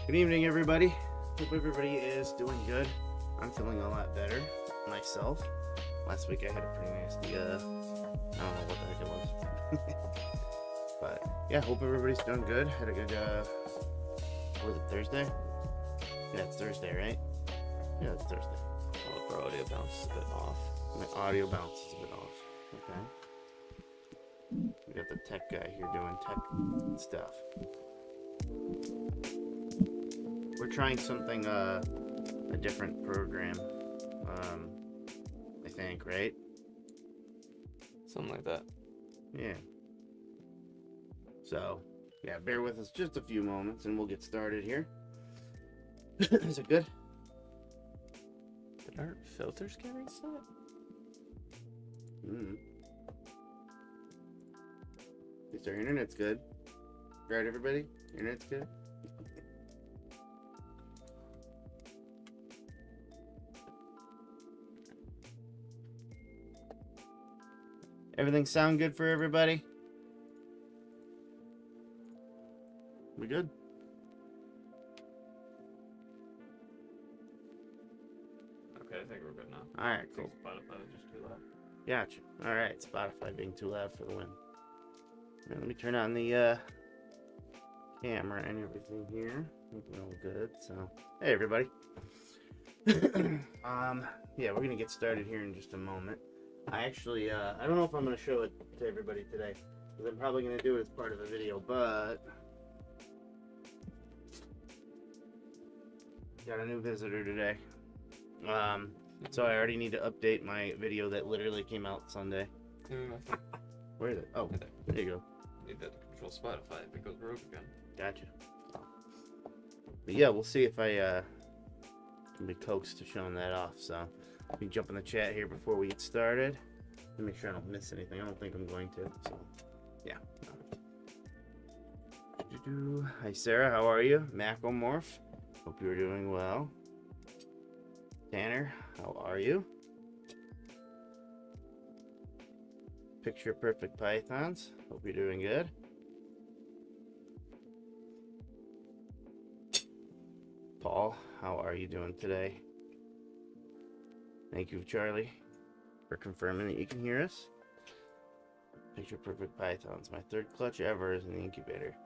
Good evening, everybody. Hope everybody is doing good. I'm feeling a lot better myself. Last week I had a pretty nasty, I don't know what the heck it was. But yeah, hope everybody's doing good. Had a good, what was it, Thursday? Yeah, it's Thursday, right? Yeah, it's Thursday. Oh, our audio bounce is a bit off. My audio bounce is a bit off. Okay. We got the tech guy here doing tech stuff. We're trying something, a different program, I think, right? Something like that. Yeah. So, yeah, bear with us just a few moments and we'll get started here. Is it good? Did our filters get reset? At least our internet's good. Right, everybody? Internet's good? Everything sound good for everybody? We good? Okay, I think we're good now. Alright, cool. Spotify was just too loud. Gotcha. Alright, Spotify being too loud for the win. Right, let me turn on the camera and everything here. Looking all good, so. Hey, everybody. Yeah, we're gonna get started here in just a moment. I actually, I don't know if I'm gonna show it to everybody today, because I'm probably gonna do it as part of a video, but got a new visitor today. So I already need to update my video that literally came out Sunday. Where is it? Oh, there you go. Need that to control Spotify if it goes rogue again. Gotcha. But yeah, we'll see if I can be coaxed to showing that off. So let me jump in the chat here before we get started. Let me make sure I don't miss anything. I don't think I'm going to. So yeah. Hi Sarah, how are you? Macomorph. Hope you're doing well. Tanner, how are you? Picture Perfect Pythons. Hope you're doing good. Paul, how are you doing today? Thank you, Charlie, for confirming that you can hear us. Picture Perfect Pythons. My third clutch ever is in the incubator.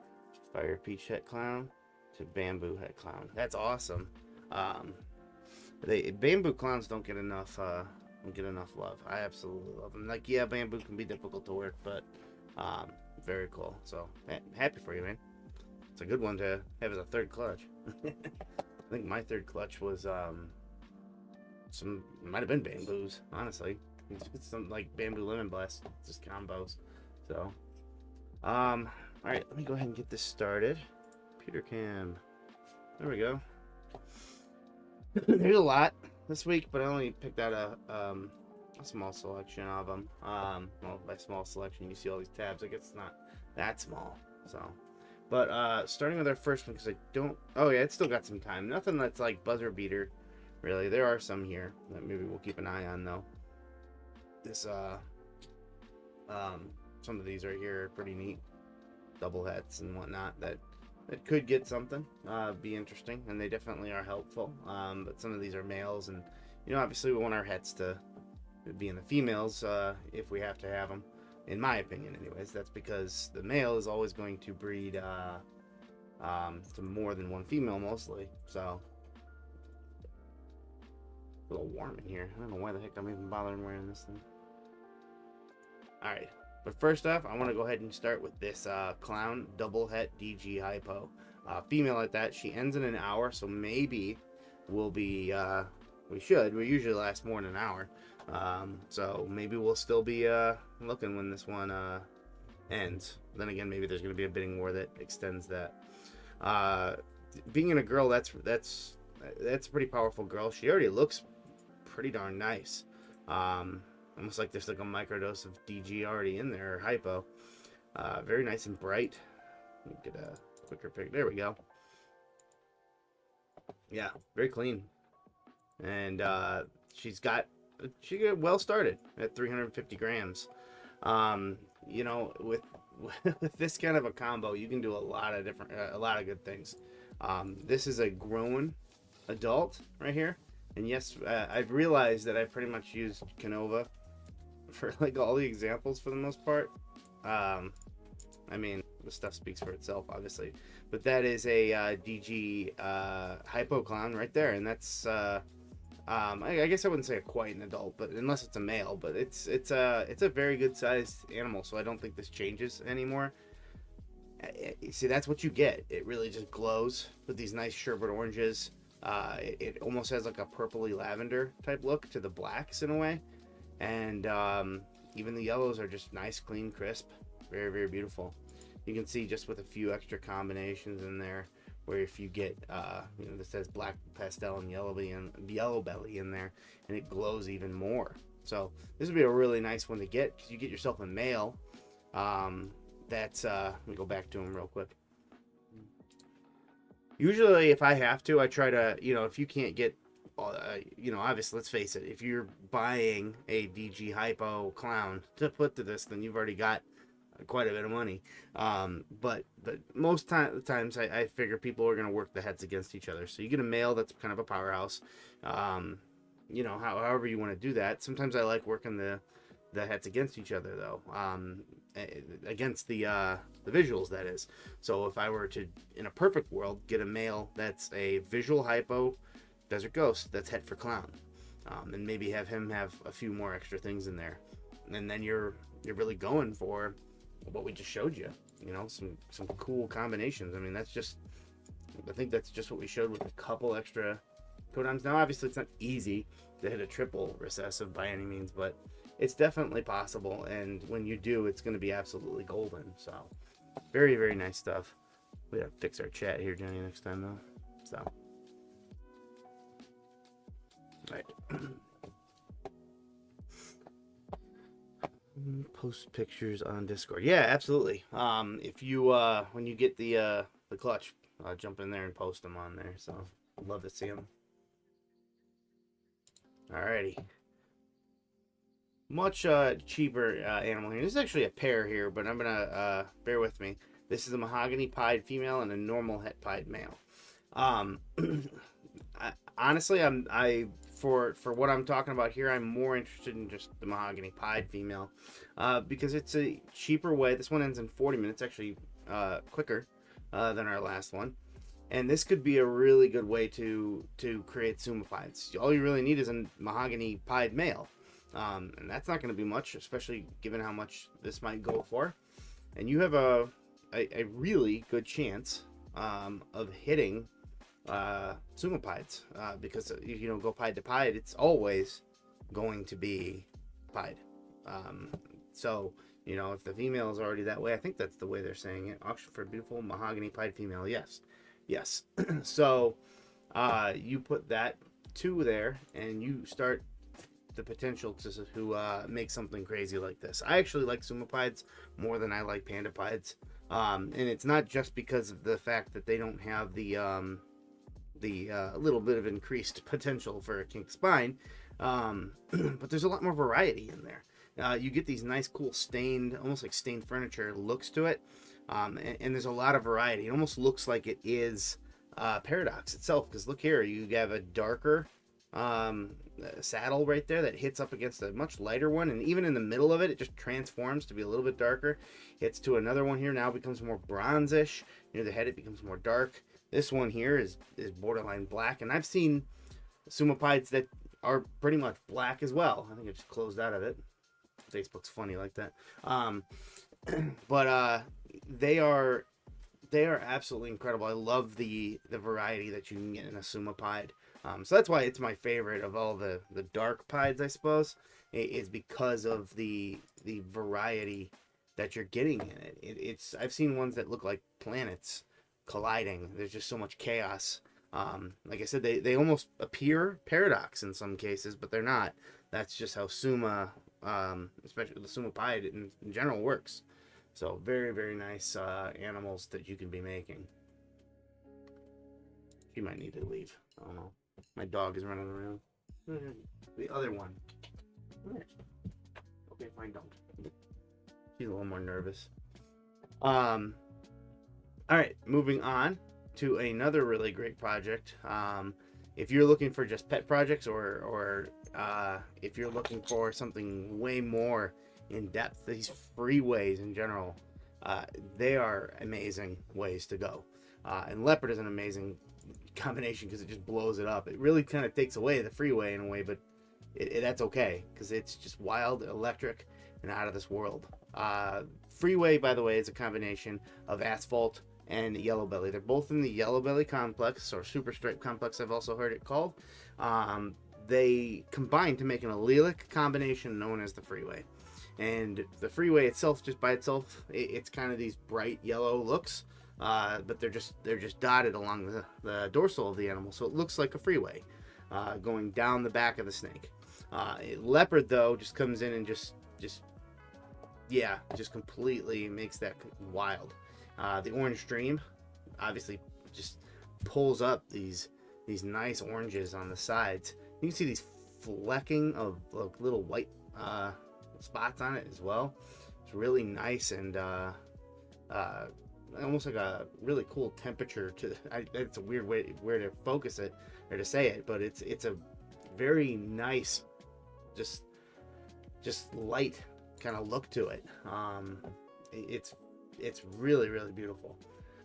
Fire Peach Het Clown to Bamboo Het Clown. That's awesome. Bamboo clowns don't get enough love. I absolutely love them. Like, yeah, bamboo can be difficult to work, but very cool. So happy for you, man. It's a good one to have as a third clutch. I think my third clutch was might have been bamboos, honestly. It's some like bamboo lemon blast, just combos. So all right, let me go ahead and get this started. Computer cam. There we go. There's a lot this week, but I only picked out a small selection of them. Well, by small selection, you see all these tabs. I guess it's not that small. So, but starting with our first one, because I don't. Oh yeah, it's still got some time. Nothing that's like buzzer beater, really. There are some here that maybe we'll keep an eye on though. This some of these right here are pretty neat, double hets and whatnot. That could get something, be interesting, and they definitely are helpful. But some of these are males, and you know, obviously we want our hets to be in the females if we have to have them. In my opinion, anyways, that's because the male is always going to breed to more than one female, mostly. So a little warm in here. I don't know why the heck I'm even bothering wearing this thing. All right. But first off, I want to go ahead and start with this Clown Double Het DG Hypo. Female at that. She ends in an hour, so maybe we'll be, we usually last more than an hour. So maybe we'll still be looking when this one ends. Then again, maybe there's going to be a bidding war that extends that. Being in a girl, that's a pretty powerful girl. She already looks pretty darn nice. Almost like there's like a microdose of DG already in there, or hypo. Very nice and bright. Let me get a quicker pic. There we go. Yeah, very clean. And she got well started at 350 grams. You know, with with this kind of a combo, you can do a lot of good things. This is a grown adult right here. And yes, I've realized that I pretty much used Canova for like all the examples for the most part. I mean, the stuff speaks for itself, obviously. But that is a DG hypo clown right there, and that's I guess I wouldn't say quite an adult, but unless it's a male. But it's a very good sized animal, so I don't think this changes anymore. See, that's what you get. It really just glows with these nice sherbet oranges. It almost has like a purpley lavender type look to the blacks in a way, and even the yellows are just nice, clean, crisp, very, very beautiful. You can see just with a few extra combinations in there, where if you get this has black pastel and yellow belly in there, and it glows even more. So this would be a really nice one to get, because you get yourself a male. Let me go back to him real quick. Usually, if I have to, I try to, if you can't get, obviously, let's face it, if you're buying a DG Hypo clown to put to this, then you've already got quite a bit of money. But most times, I figure people are going to work the heads against each other. So you get a male that's kind of a powerhouse. However you want to do that. Sometimes I like working the heads against each other, though. Against the visuals, that is. So if I were to, in a perfect world, get a male that's a visual hypo desert ghost that's het for clown, and maybe have him have a few more extra things in there, and then you're really going for what we just showed you. Some cool combinations. I mean, I think that's just what we showed with a couple extra codons. Now, obviously, it's not easy to hit a triple recessive by any means, but it's definitely possible, and when you do, it's going to be absolutely golden. So, very, very nice stuff. We gotta fix our chat here, Jenny, next time, though. So, all right. Post pictures on Discord. Yeah, absolutely. If you when you get the clutch, jump in there and post them on there. So, I'd love to see them. Alrighty. Much cheaper animal here. This is actually a pair here, but I'm gonna bear with me. This is a mahogany pied female and a normal het pied male. Honestly, for what I'm talking about here, I'm more interested in just the mahogany pied female, because it's a cheaper way. This one ends in 40 minutes, actually quicker than our last one. And this could be a really good way to create sumapides. All you really need is a mahogany pied male. And that's not going to be much, especially given how much this might go for. And you have a really good chance of hitting sumapides, because go pied to pied, it's always going to be pied. So if the female is already that way, I think that's the way they're saying it. Auction for a beautiful mahogany pied female. Yes. So you put that 2 there, and you start the potential to make something crazy like this. I actually like sumapides more than I like pandapides, and it's not just because of the fact that they don't have the little bit of increased potential for a kink spine, but there's a lot more variety in there. You get these nice, cool stained, almost like stained furniture looks to it, and there's a lot of variety. It almost looks like it is Paradox itself, because look here, you have a darker saddle right there that hits up against a much lighter one, and even in the middle of it, it just transforms to be a little bit darker. Hits to another one here, now becomes more bronzish. Near the head, it becomes more dark. This one here is borderline black, and I've seen sumapides that are pretty much black as well. I think I just closed out of it. Facebook's funny like that. But they are absolutely incredible. I love the variety that you can get in a sumapide. So that's why it's my favorite of all the dark pieds, I suppose. Is because of the variety that you're getting in it. I've seen ones that look like planets colliding. There's just so much chaos. Like I said, they almost appear Paradox in some cases, but they're not. That's just how Suma, especially the Sumapide in general, works. So very, very nice animals that you can be making. She might need to leave. I don't know. My dog is running around. The other one. Okay, fine, don't. She's a little more nervous. All right, moving on to another really great project. If you're looking for just pet projects, or if you're looking for something way more in depth, these freeways in general, they are amazing ways to go. And leopard is an amazing combination because it just blows it up. It really kind of takes away the freeway in a way, but that's okay because it's just wild, electric, and out of this world. Freeway, by the way, is a combination of asphalt and yellow belly. They're both in the yellow belly complex, or super stripe complex, I've also heard it called. They combine to make an allelic combination known as the freeway. And the freeway itself, just by itself, it's kind of these bright yellow looks, but they're just dotted along the dorsal of the animal, so it looks like a freeway going down the back of the snake. Leopard, though, just comes in and just completely makes that wild. The orange stream obviously just pulls up these nice oranges on the sides. You can see these flecking of little white spots on it as well. It's really nice and almost like a really cool temperature to. It's a weird way where to focus it or to say it, but it's a very nice, just light kind of look to it. It's really, really beautiful.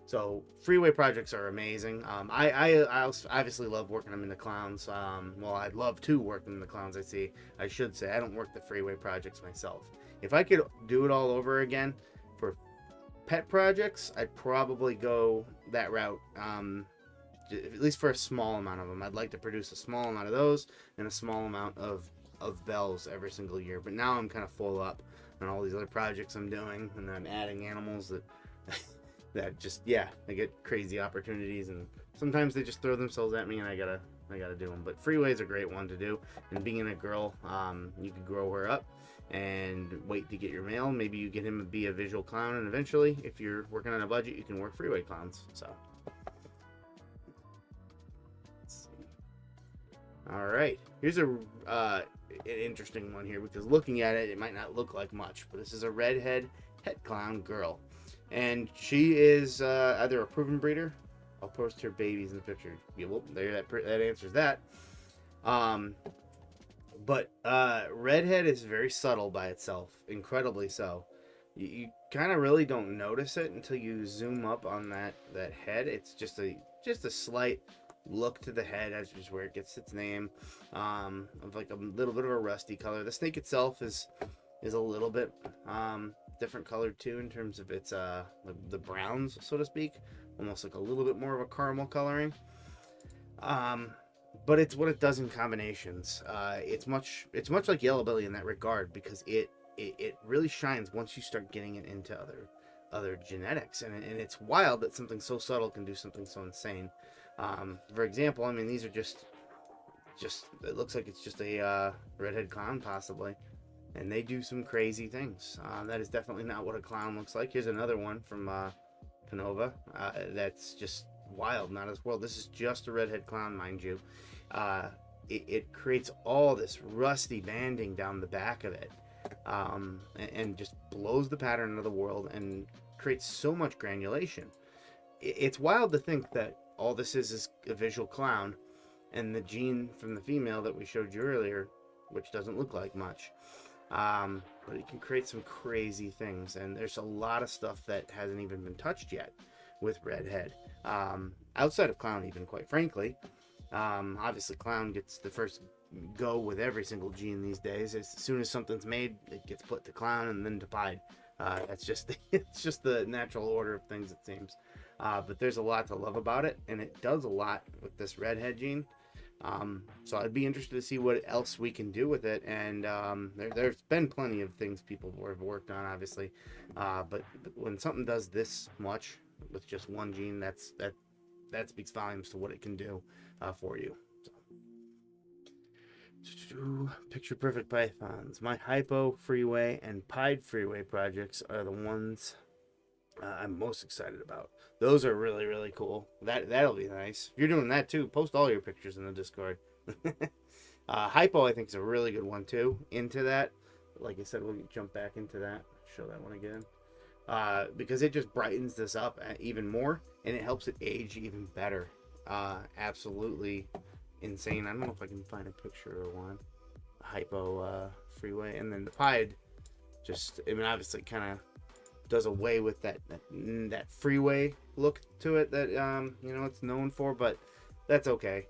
So freeway projects are amazing. I obviously love working them in the clowns. Well, I'd love to work them in the clowns. I should say I don't work the freeway projects myself. If I could do it all over again for pet projects, I'd probably go that route. At least for a small amount of them. I'd like to produce a small amount of those and a small amount of bells every single year. But now I'm kind of full up on all these other projects I'm doing, and I'm adding animals that that just, they get crazy opportunities, and sometimes they just throw themselves at me and I gotta do them. But freeway is a great one to do, and being a girl, you can grow her up and wait to get your male. Maybe you get him to be a visual clown, and eventually, if you're working on a budget, you can work freeway clowns. So let's see. All right, here's an interesting one here, because looking at it, it might not look like much, but this is a redhead het clown girl, and she is either a proven breeder. I'll post her babies in the picture. Yeah, well, there, that answers that. But redhead is very subtle by itself, incredibly so. You kind of really don't notice it until you zoom up on that head. It's just a slight look to the head, as is where it gets its name, of like a little bit of a rusty color. The snake itself is a little bit different colored too, in terms of its the browns, so to speak, almost like a little bit more of a caramel coloring. But it's what it does in combinations. It's much like yellow belly in that regard, because it really shines once you start getting it into other genetics, and it's wild that something so subtle can do something so insane. For example, I mean, these are just it looks like it's just a redhead clown possibly, and they do some crazy things. That is definitely not what a clown looks like. Here's another one from Canova that's just wild, not as well. This is just a redhead clown, mind you. It creates all this rusty banding down the back of it, and just blows the pattern out of the world and creates so much granulation. It's wild to think that all this is a visual clown, and the gene from the female that we showed you earlier, which doesn't look like much, but it can create some crazy things. And there's a lot of stuff that hasn't even been touched yet with redhead, outside of clown even, quite frankly. Obviously clown gets the first go with every single gene these days. As soon as something's made, it gets put to clown and then to pied. It's just the natural order of things, it seems. But there's a lot to love about it, and it does a lot with this redhead gene. So I'd be interested to see what else we can do with it. And there's been plenty of things people have worked on, obviously. But when something does this much with just one gene, that speaks volumes to what it can do for you. So, picture perfect pythons. My hypo freeway and pied freeway projects are the ones I'm most excited about. Those are really, really cool. That'll be nice. If you're doing that too, post all your pictures in the Discord. Hypo, I think, is a really good one too. Into that, like I said, we'll jump back into that. Show that one again. because it just brightens this up even more, and it helps it age even better. Absolutely insane. I don't know if I can find a picture of one. Hypo freeway, and then the pied just, I mean, obviously kind of does away with that freeway look to it that you know, it's known for, but that's okay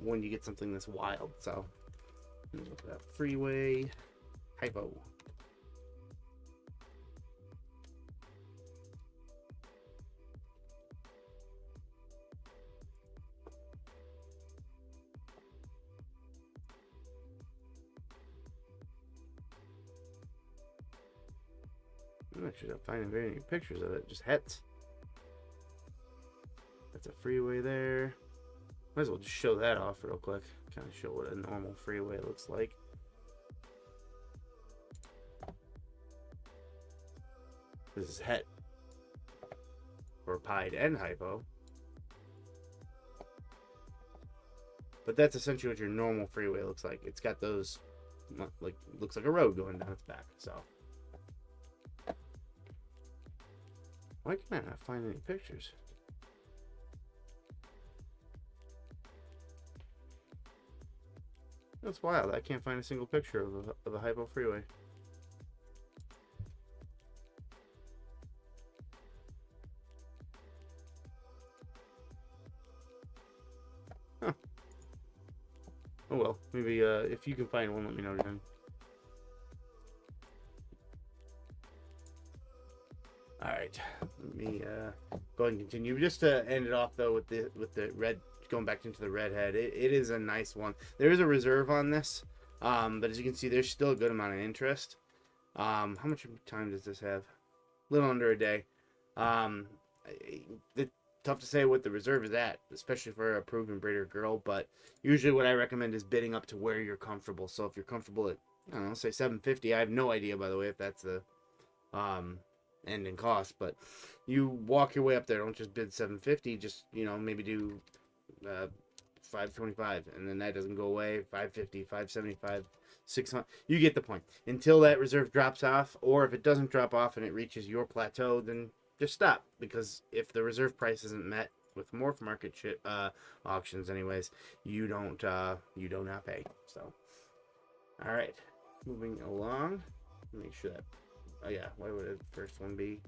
when you get something this wild. So look at that freeway hypo. I'm actually not finding very many pictures of it, just hets. That's a freeway there. Might as well just show that off real quick. Kind of show what a normal freeway looks like. This is het. Or pied and hypo. But that's essentially what your normal freeway looks like. It's got those, like, looks like a road going down its back, so. Why can I not find any pictures? That's wild. I can't find a single picture of a hypo freeway. Huh. Oh well. Maybe if you can find one, let me know then. Alright. Let me go ahead and continue. Just to end it off though with the red, going back into the redhead, it is a nice one. There is a reserve on this, but as you can see, there's still a good amount of interest. How much time does this have? A little under a day. It's tough to say what the reserve is at, especially for a proven breeder girl, but usually what I recommend is bidding up to where you're comfortable. So if you're comfortable at, I don't know, say 750, I have no idea, by the way, if that's the end in cost, but you walk your way up there. Don't just bid 750, just, you know, maybe do 525, and then that doesn't go away. 550, 575, 600. You get the point. Until that reserve drops off, or if it doesn't drop off and it reaches your plateau, then just stop, because if the reserve price isn't met with Morphmarket auctions, anyways, you don't not pay. So, all right, moving along. Make sure that. Oh yeah, why would the first one be?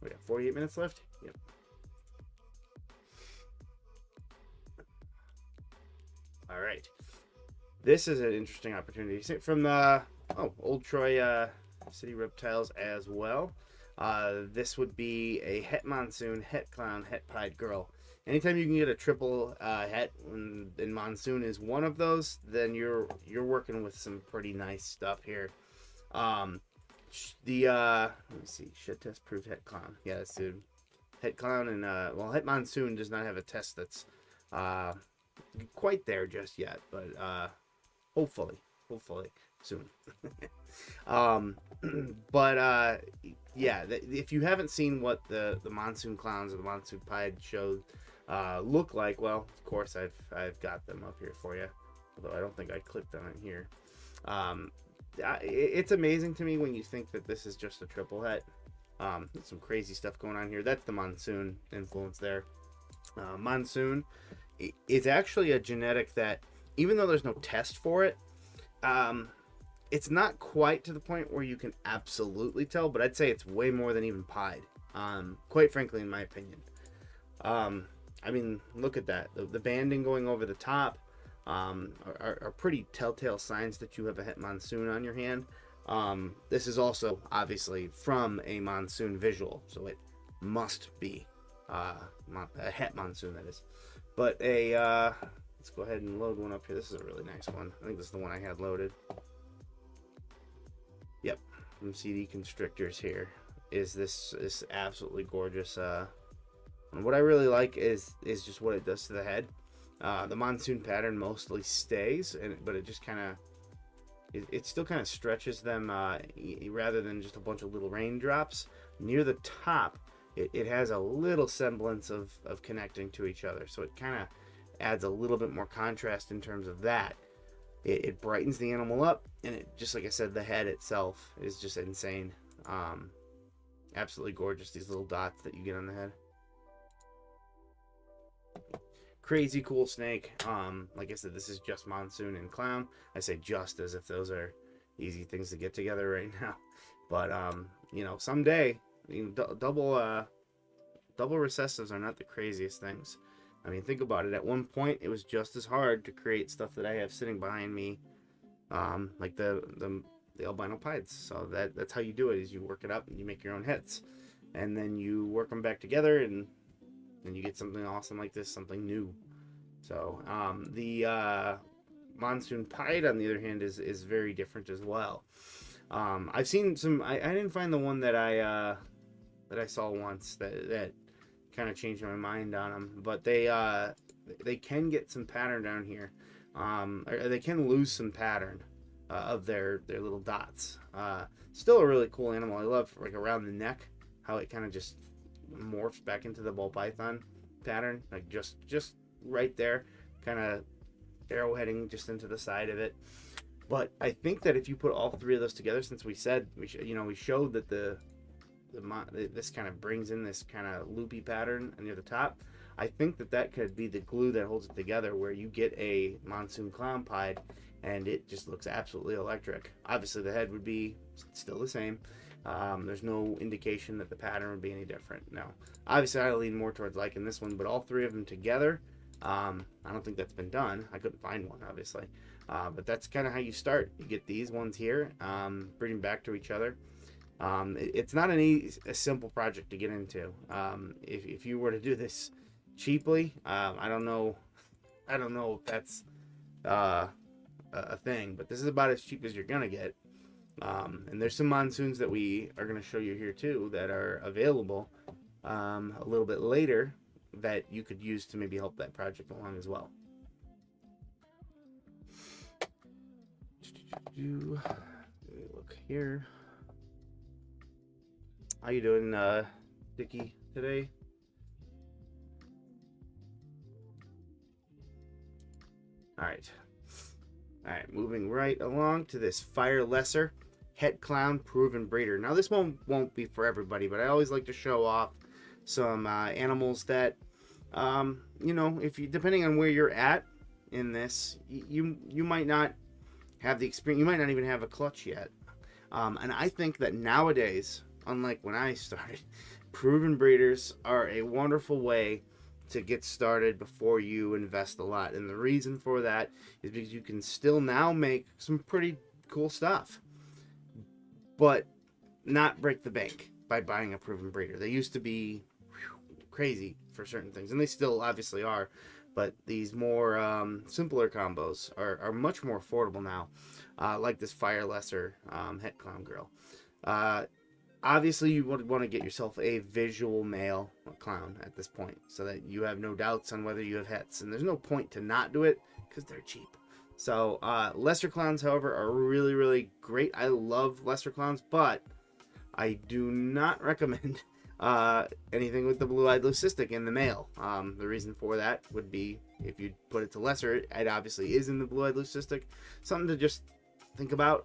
We got 48 minutes left. Yep. All right, this is an interesting opportunity from the Old Troy City Reptiles as well. This would be a het monsoon, het clown, het pied girl. Anytime you can get a triple het, and monsoon is one of those, then you're working with some pretty nice stuff here. Let me see, shed test proved het clown. Yeah, that's dude. Het clown and well, het monsoon does not have a test that's quite there just yet, but hopefully soon. But yeah, if you haven't seen what the monsoon clowns or the monsoon pied show look like, well, of course I've got them up here for you, although I don't think I clicked on it here. It's amazing to me when you think that this is just a triple het. There's some crazy stuff going on here. That's the monsoon influence there. Monsoon is actually a genetic that, even though there's no test for it, it's not quite to the point where you can absolutely tell, but I'd say it's way more than even pied, quite frankly, in my opinion. I mean, look at that. The banding going over the top are pretty telltale signs that you have a het monsoon on your hand. This is also obviously from a monsoon visual, so it must be a het monsoon, that is. But let's go ahead and load one up here. This is a really nice one. I think this is the one I had loaded. Yep, from CD Constrictors here is this absolutely gorgeous. And what I really like is just what it does to the head. The monsoon pattern mostly stays, but it just kind of it still kind of stretches them rather than just a bunch of little raindrops. Near the top, it has a little semblance of connecting to each other, so it kind of adds a little bit more contrast in terms of that. It brightens the animal up, and it, just like I said, the head itself is just insane. Absolutely gorgeous, these little dots that you get on the head. Crazy cool snake. Like I said, this is just monsoon and clown. I say just as if those are easy things to get together right now. But you know, someday, you know, double recessives are not the craziest things. I mean, think about it. At one point, it was just as hard to create stuff that I have sitting behind me, like the albino pieds. So that's how you do it: is you work it up and you make your own hits, and then you work them back together, and you get something awesome like this, something new. So the monsoon pied, on the other hand, is very different as well. I've seen some. I didn't find the one that I saw once that kind of changed my mind on them, but they can get some pattern down here. Or they can lose some pattern of their little dots. Still a really cool animal. I love, like, around the neck how it kind of just morphs back into the ball python pattern, like just right there, kind of arrowheading just into the side of it. But I think that if you put all three of those together, since we said we showed that this kind of brings in this kind of loopy pattern near the top, I think that could be the glue that holds it together, where you get a monsoon clown pied and it just looks absolutely electric. Obviously the head would be still the same. There's no indication that the pattern would be any different. No, obviously I lean more towards liking this one, but all three of them together, I don't think that's been done. I couldn't find one, obviously, but that's kind of how you start. You get these ones here, bring them back to each other. It's not a simple project to get into. If you were to do this cheaply, I don't know if that's a thing, but this is about as cheap as you're gonna get. And there's some monsoons that we are going to show you here too that are available a little bit later that you could use to maybe help that project along as well. Look here. How you doing, Dickie, today? All right, moving right along to this fire lesser het clown proven breeder. Now this one won't be for everybody, but I always like to show off some animals that you know, if you, depending on where you're at in this, you might not have the experience, you might not even have a clutch yet, and I think that nowadays, unlike when I started, proven breeders are a wonderful way to get started before you invest a lot. And the reason for that is because you can still now make some pretty cool stuff, but not break the bank by buying a proven breeder. They used to be crazy for certain things, and they still obviously are, but these more simpler combos are much more affordable now, like this fire lesser het clown girl. Obviously you would want to get yourself a visual male clown at this point, so that you have no doubts on whether you have hets, and there's no point to not do it because they're cheap. So lesser clowns, however, are really, really great. I love lesser clowns, but I do not recommend anything with the blue-eyed leucistic in the male. The reason for that would be, if you put it to lesser, it obviously is in the blue-eyed leucistic. Something to just think about.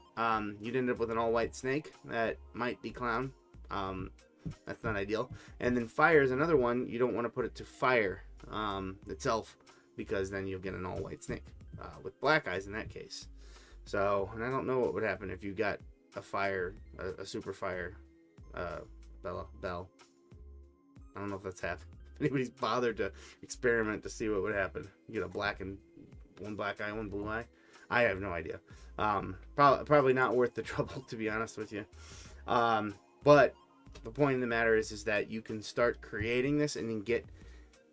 You'd end up with an all-white snake that might be clown. That's not ideal. And then fire is another one. You don't want to put it to fire itself, because then you'll get an all-white snake with black eyes in that case. So, and I don't know what would happen if you got a fire, a super fire bell. I don't know if that's happened. If anybody's bothered to experiment to see what would happen, you get a black and one black eye, one blue eye. I have no idea. Probably not worth the trouble, to be honest with you. But the point of the matter is that you can start creating this and then get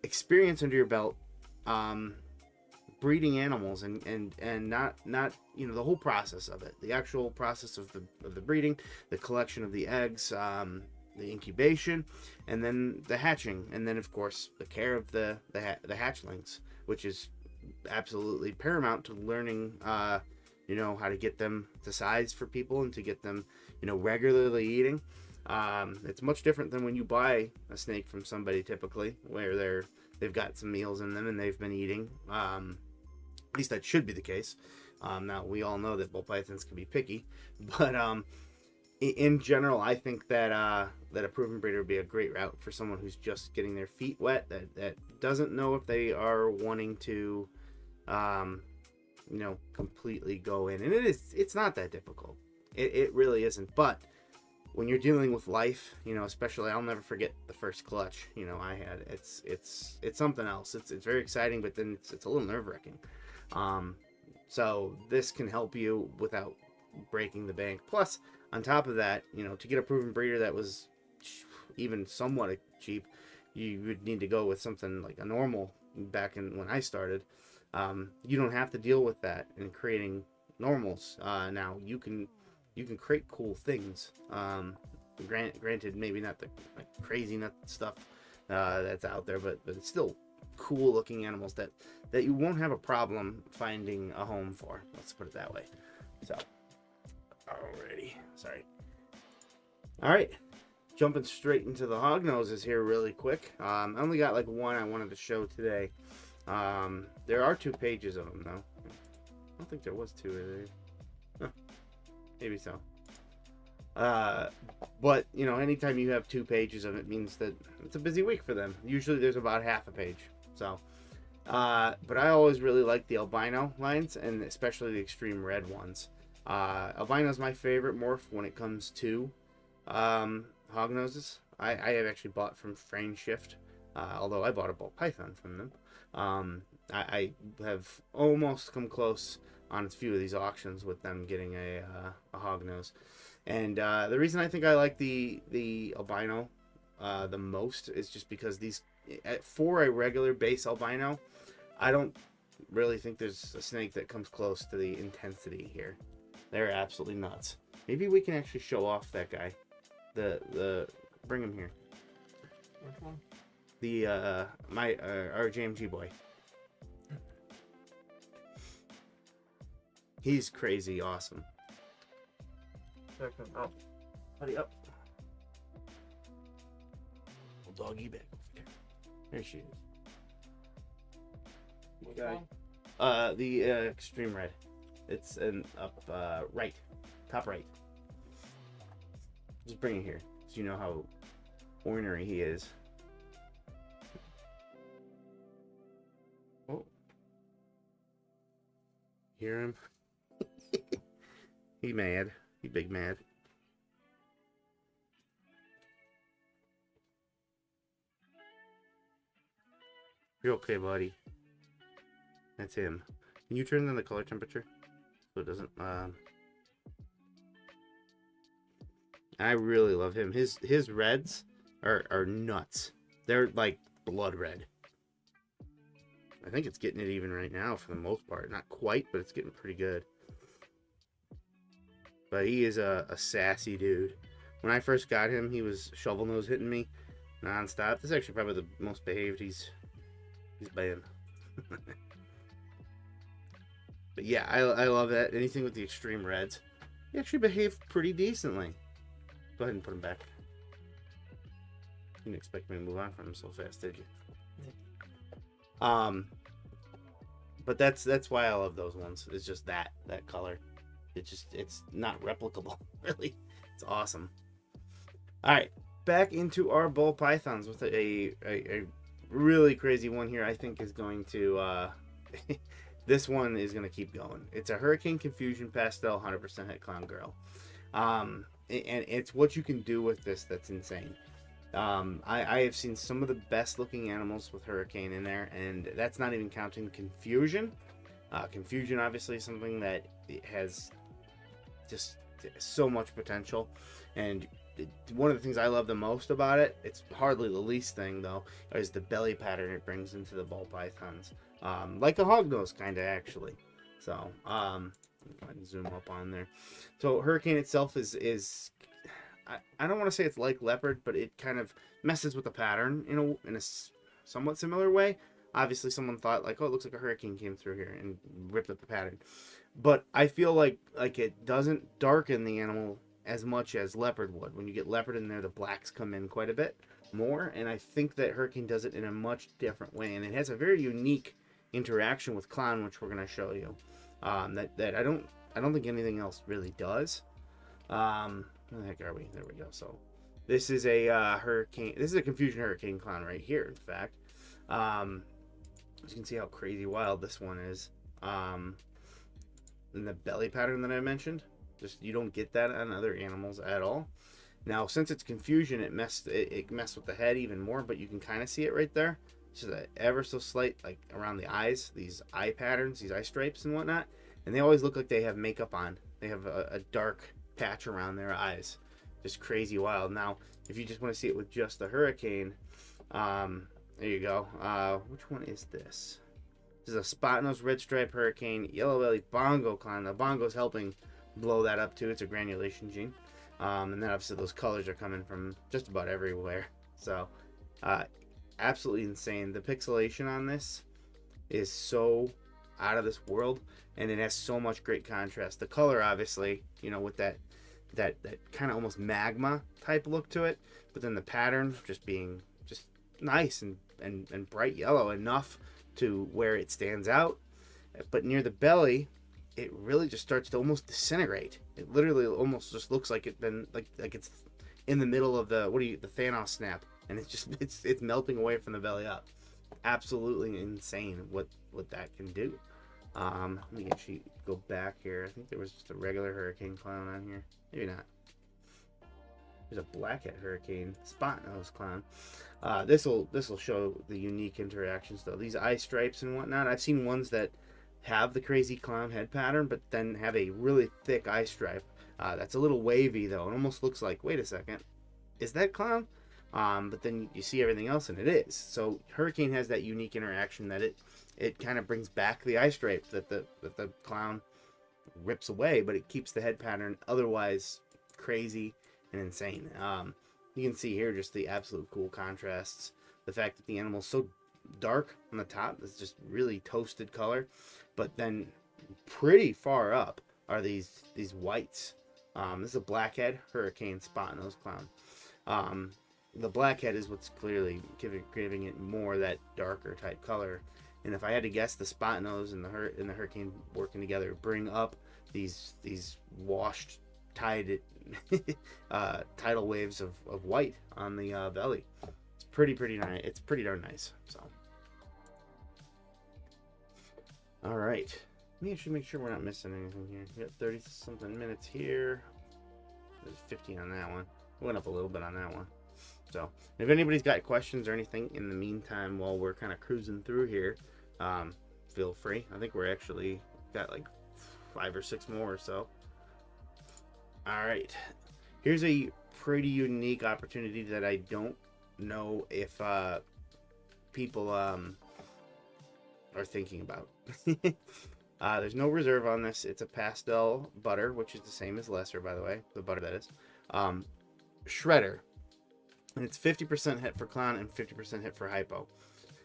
experience under your belt, breeding animals, and not you know, the whole process of it, the actual process of the breeding, the collection of the eggs, the incubation, and then the hatching, and then of course the care of the hatchlings, which is absolutely paramount to learning you know, how to get them to size for people and to get them, you know, regularly eating. It's much different than when you buy a snake from somebody, typically, where they've got some meals in them and they've been eating. At least that should be the case. Now we all know that ball pythons can be picky, but in general, I think that that a proven breeder would be a great route for someone who's just getting their feet wet, that doesn't know if they are wanting to, completely go in. And it's not that difficult. It really isn't. But when you're dealing with life, especially, I'll never forget the first clutch, I had. It's something else. It's very exciting, but then it's a little nerve-wracking. So this can help you without breaking the bank. Plus, on top of that, to get a proven breeder that was even somewhat cheap, you would need to go with something like a normal back in when I started. You don't have to deal with that in creating normals. Now you can create cool things. Granted, maybe not the crazy nut stuff that's out there, but it's still cool looking animals that you won't have a problem finding a home for. Let's put it that way. So, alrighty, sorry. All right, jumping straight into the Hognoses here really quick. I only got like one I wanted to show today. There are 2 pages of them though. I don't think there was 2 of these. Maybe so. But anytime you have 2 pages of it means that it's a busy week for them. Usually there's about half a page. So, but I always really like the albino lines, and especially the extreme red ones. Albino is my favorite morph when it comes to Hognoses. I have actually bought from Frame Shift, although I bought a Ball Python from them. I have almost come close on a few of these auctions with them getting a hognose. And the reason I think I like the albino the most is just because these, for a regular base albino, I don't really think there's a snake that comes close to the intensity here. They're absolutely nuts. Maybe we can actually show off that guy. Bring him here. Which one? The our JMG boy. He's crazy awesome. Check him out. Buddy up. Little doggy back over there. There she is. Which guy. one? The extreme red. It's an up right. Top right. Just bring it here so you know how ornery he is. Oh. Hear him? He mad. He big mad. You're okay, buddy. That's him. Can you turn on the color temperature so it doesn't I really love him. His reds are nuts. They're like blood red. I think it's getting it even right now for the most part. Not quite, but it's getting pretty good. But he is a sassy dude. When I first got him, he was shovel nose hitting me nonstop. This is actually probably the most behaved he's been. But yeah, I love that. Anything with the extreme reds. He actually behaved pretty decently. Go ahead and put him back. You didn't expect me to move on from him so fast, did you? But that's why I love those ones. It's just that color. It's not replicable, really. It's awesome. All right, back into our Ball Pythons with a really crazy one here. I think is going to this one is going to keep going. It's a Hurricane Confusion Pastel 100% Het Clown Girl. And it's what you can do with this that's insane. I have seen some of the best looking animals with Hurricane in there, and that's not even counting Confusion. Confusion obviously is something that has just so much potential, and one of the things I love the most about it, it's hardly the least thing though, is the belly pattern it brings into the Ball Pythons. Like a hognose kind of actually. So go ahead and zoom up on there. So Hurricane itself is I don't want to say it's like leopard, but it kind of messes with the pattern in a somewhat similar way. Obviously someone thought like, oh, it looks like a hurricane came through here and ripped up the pattern, but I feel like it doesn't darken the animal as much as leopard would. When you get leopard in there, the blacks come in quite a bit more, and I think that Hurricane does it in a much different way, and it has a very unique interaction with clown, which we're going to show you, that I don't think anything else really does. Where the heck are we? There we go. So this is a hurricane. This is a Confusion Hurricane clown right here. In fact, as you can see how crazy wild this one is. In the belly pattern that I mentioned, just you don't get that on other animals at all. Now, since it's Confusion, it messed with the head even more, but you can kind of see it right there. Just an ever so slight, like around the eyes, these eye patterns, these eye stripes and whatnot, and they always look like they have makeup on. They have a dark patch around their eyes. Just crazy wild. Now, if you just want to see it with just the Hurricane, there you go. Which one is this? This is a spot-nose red stripe Hurricane, yellow belly bongo clown. The bongo's helping blow that up too. It's a granulation gene. And then obviously those colors are coming from just about everywhere. So, absolutely insane. The pixelation on this is so out of this world, and it has so much great contrast. The color, obviously, you know, with that kind of almost magma type look to it, but then the pattern just being just nice and bright yellow enough to where it stands out. But near the belly, it really just starts to almost disintegrate. It literally almost just looks like like it's in the middle of the Thanos snap, and it's just it's melting away from the belly up. Absolutely insane what that can do. Let me actually go back here. I think there was just a regular Hurricane clown on here. Maybe not. There's a blackhead Hurricane spot nose clown. This will show the unique interactions though. These eye stripes and whatnot. I've seen ones that have the crazy clown head pattern, but then have a really thick eye stripe. That's a little wavy though. It almost looks like, wait a second, is that clown? But then you see everything else and it is. So Hurricane has that unique interaction that it kind of brings back the eye stripe that the clown rips away, but it keeps the head pattern otherwise crazy and insane. You can see here just the absolute cool contrasts. The fact that the animal's so dark on the top, it's just really toasted color, but then pretty far up are these whites. This is a blackhead Hurricane spot nose clown. The blackhead is what's clearly giving it more that darker type color. And if I had to guess, the spot nose and the Hurricane working together bring up these washed tidal waves of white on the belly. It's pretty nice. It's pretty darn nice. So, all right. Let me actually make sure we're not missing anything here. We got 30 something minutes here. There's 15 on that one. Went up a little bit on that one. So, if anybody's got questions or anything in the meantime while we're kind of cruising through here, feel free. I think we're actually got like 5 or 6 more or so. All right. Here's a pretty unique opportunity that I don't know if people are thinking about. There's no reserve on this. It's a pastel butter, which is the same as lesser, by the way. The butter, that is. Shredder. And it's 50% hit for clown and 50% hit for hypo.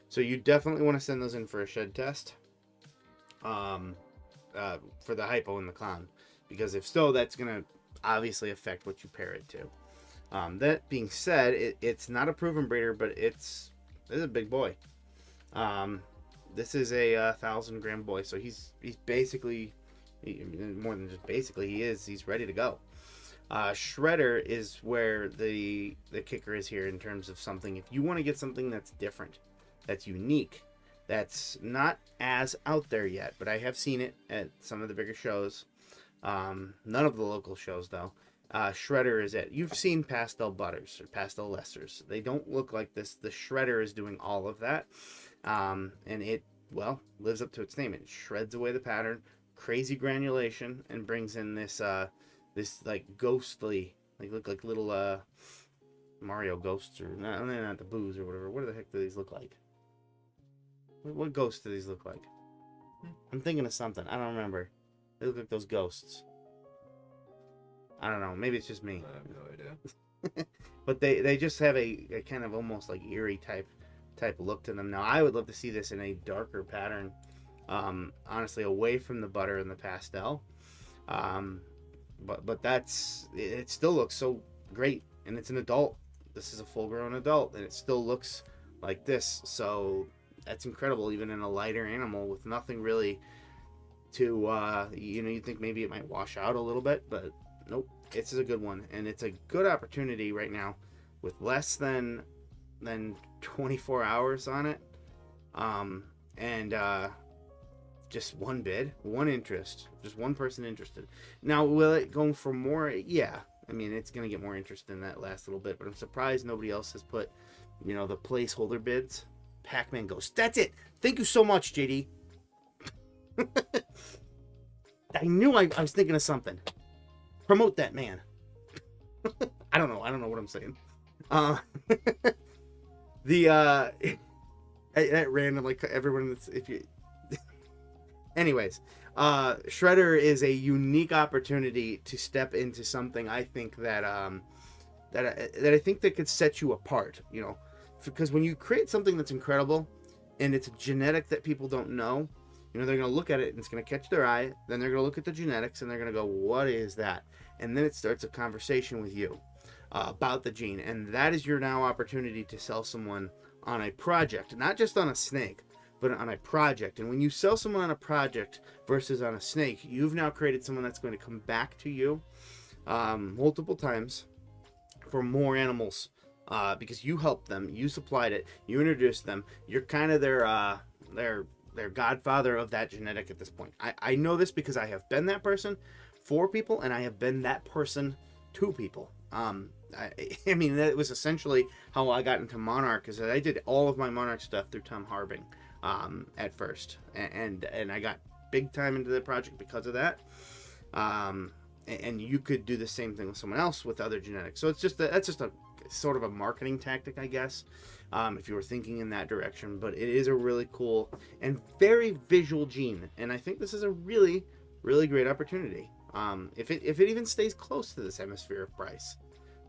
So you definitely want to send those in for a shed test for the hypo and the clown. Because if so, that's going to obviously affect what you pair it to. That being said, it's not a proven breeder, but it's a big boy. This is a 1,000-gram boy, so he's basically, more than just basically, he's ready to go. Shredder is where the kicker is here in terms of something. If you want to get something that's different, that's unique, that's not as out there yet, but I have seen it at some of the bigger shows. None of the local shows though. Shredder is it. You've seen pastel butters or pastel lessers. They don't look like this. The Shredder is doing all of that, and it lives up to its name. It shreds away the pattern, crazy granulation, and brings in this like ghostly, like look like little Mario ghosts, or not the boos or whatever. What the heck do these look like? What ghosts do these look like? I'm thinking of something. I don't remember. They look like those ghosts. I don't know. Maybe it's just me. I have no idea. But they just have a kind of almost like eerie type look to them. Now I would love to see this in a darker pattern. Honestly, away from the butter and the pastel. But it still looks so great, and it's an adult. This is a full-grown adult, and it still looks like this. So that's incredible, even in a lighter animal with nothing really to you think maybe it might wash out a little bit, but Nope. This is a good one, and it's a good opportunity right now with less than 24 hours on it. And just one bid, one interest, just one person interested. Now, will it go for more? Yeah. I mean, it's going to get more interest in that last little bit, but I'm surprised nobody else has put, the placeholder bids. Pac-Man Ghost. That's it. Thank you so much, JD. I knew I was thinking of something. Promote that man. I don't know what I'm saying. That random, like, everyone that's, if you anyways, Shredder is a unique opportunity to step into something I think that I think that could set you apart, because when you create something that's incredible and it's a genetic that people don't know, they're going to look at it and it's going to catch their eye. Then they're going to look at the genetics and they're going to go, what is that? And then it starts a conversation with you about the gene. And that is your now opportunity to sell someone on a project, not just on a snake, but on a project. And when you sell someone on a project versus on a snake, you've now created someone that's going to come back to you multiple times for more animals because you helped them, you supplied it, you introduced them. You're kind of their godfather of that genetic at this point. I know this because I have been that person for people, and I have been that person to people. I mean, that was essentially how I got into Monarch, is that I did all of my Monarch stuff through Tom Harbing at first, and I got big time into the project because of that. And you could do the same thing with someone else with other genetics. So that's just a sort of a marketing tactic, I guess, if you were thinking in that direction. But it is a really cool and very visual gene, and I think this is a really, really great opportunity. If it even stays close to this hemisphere of price,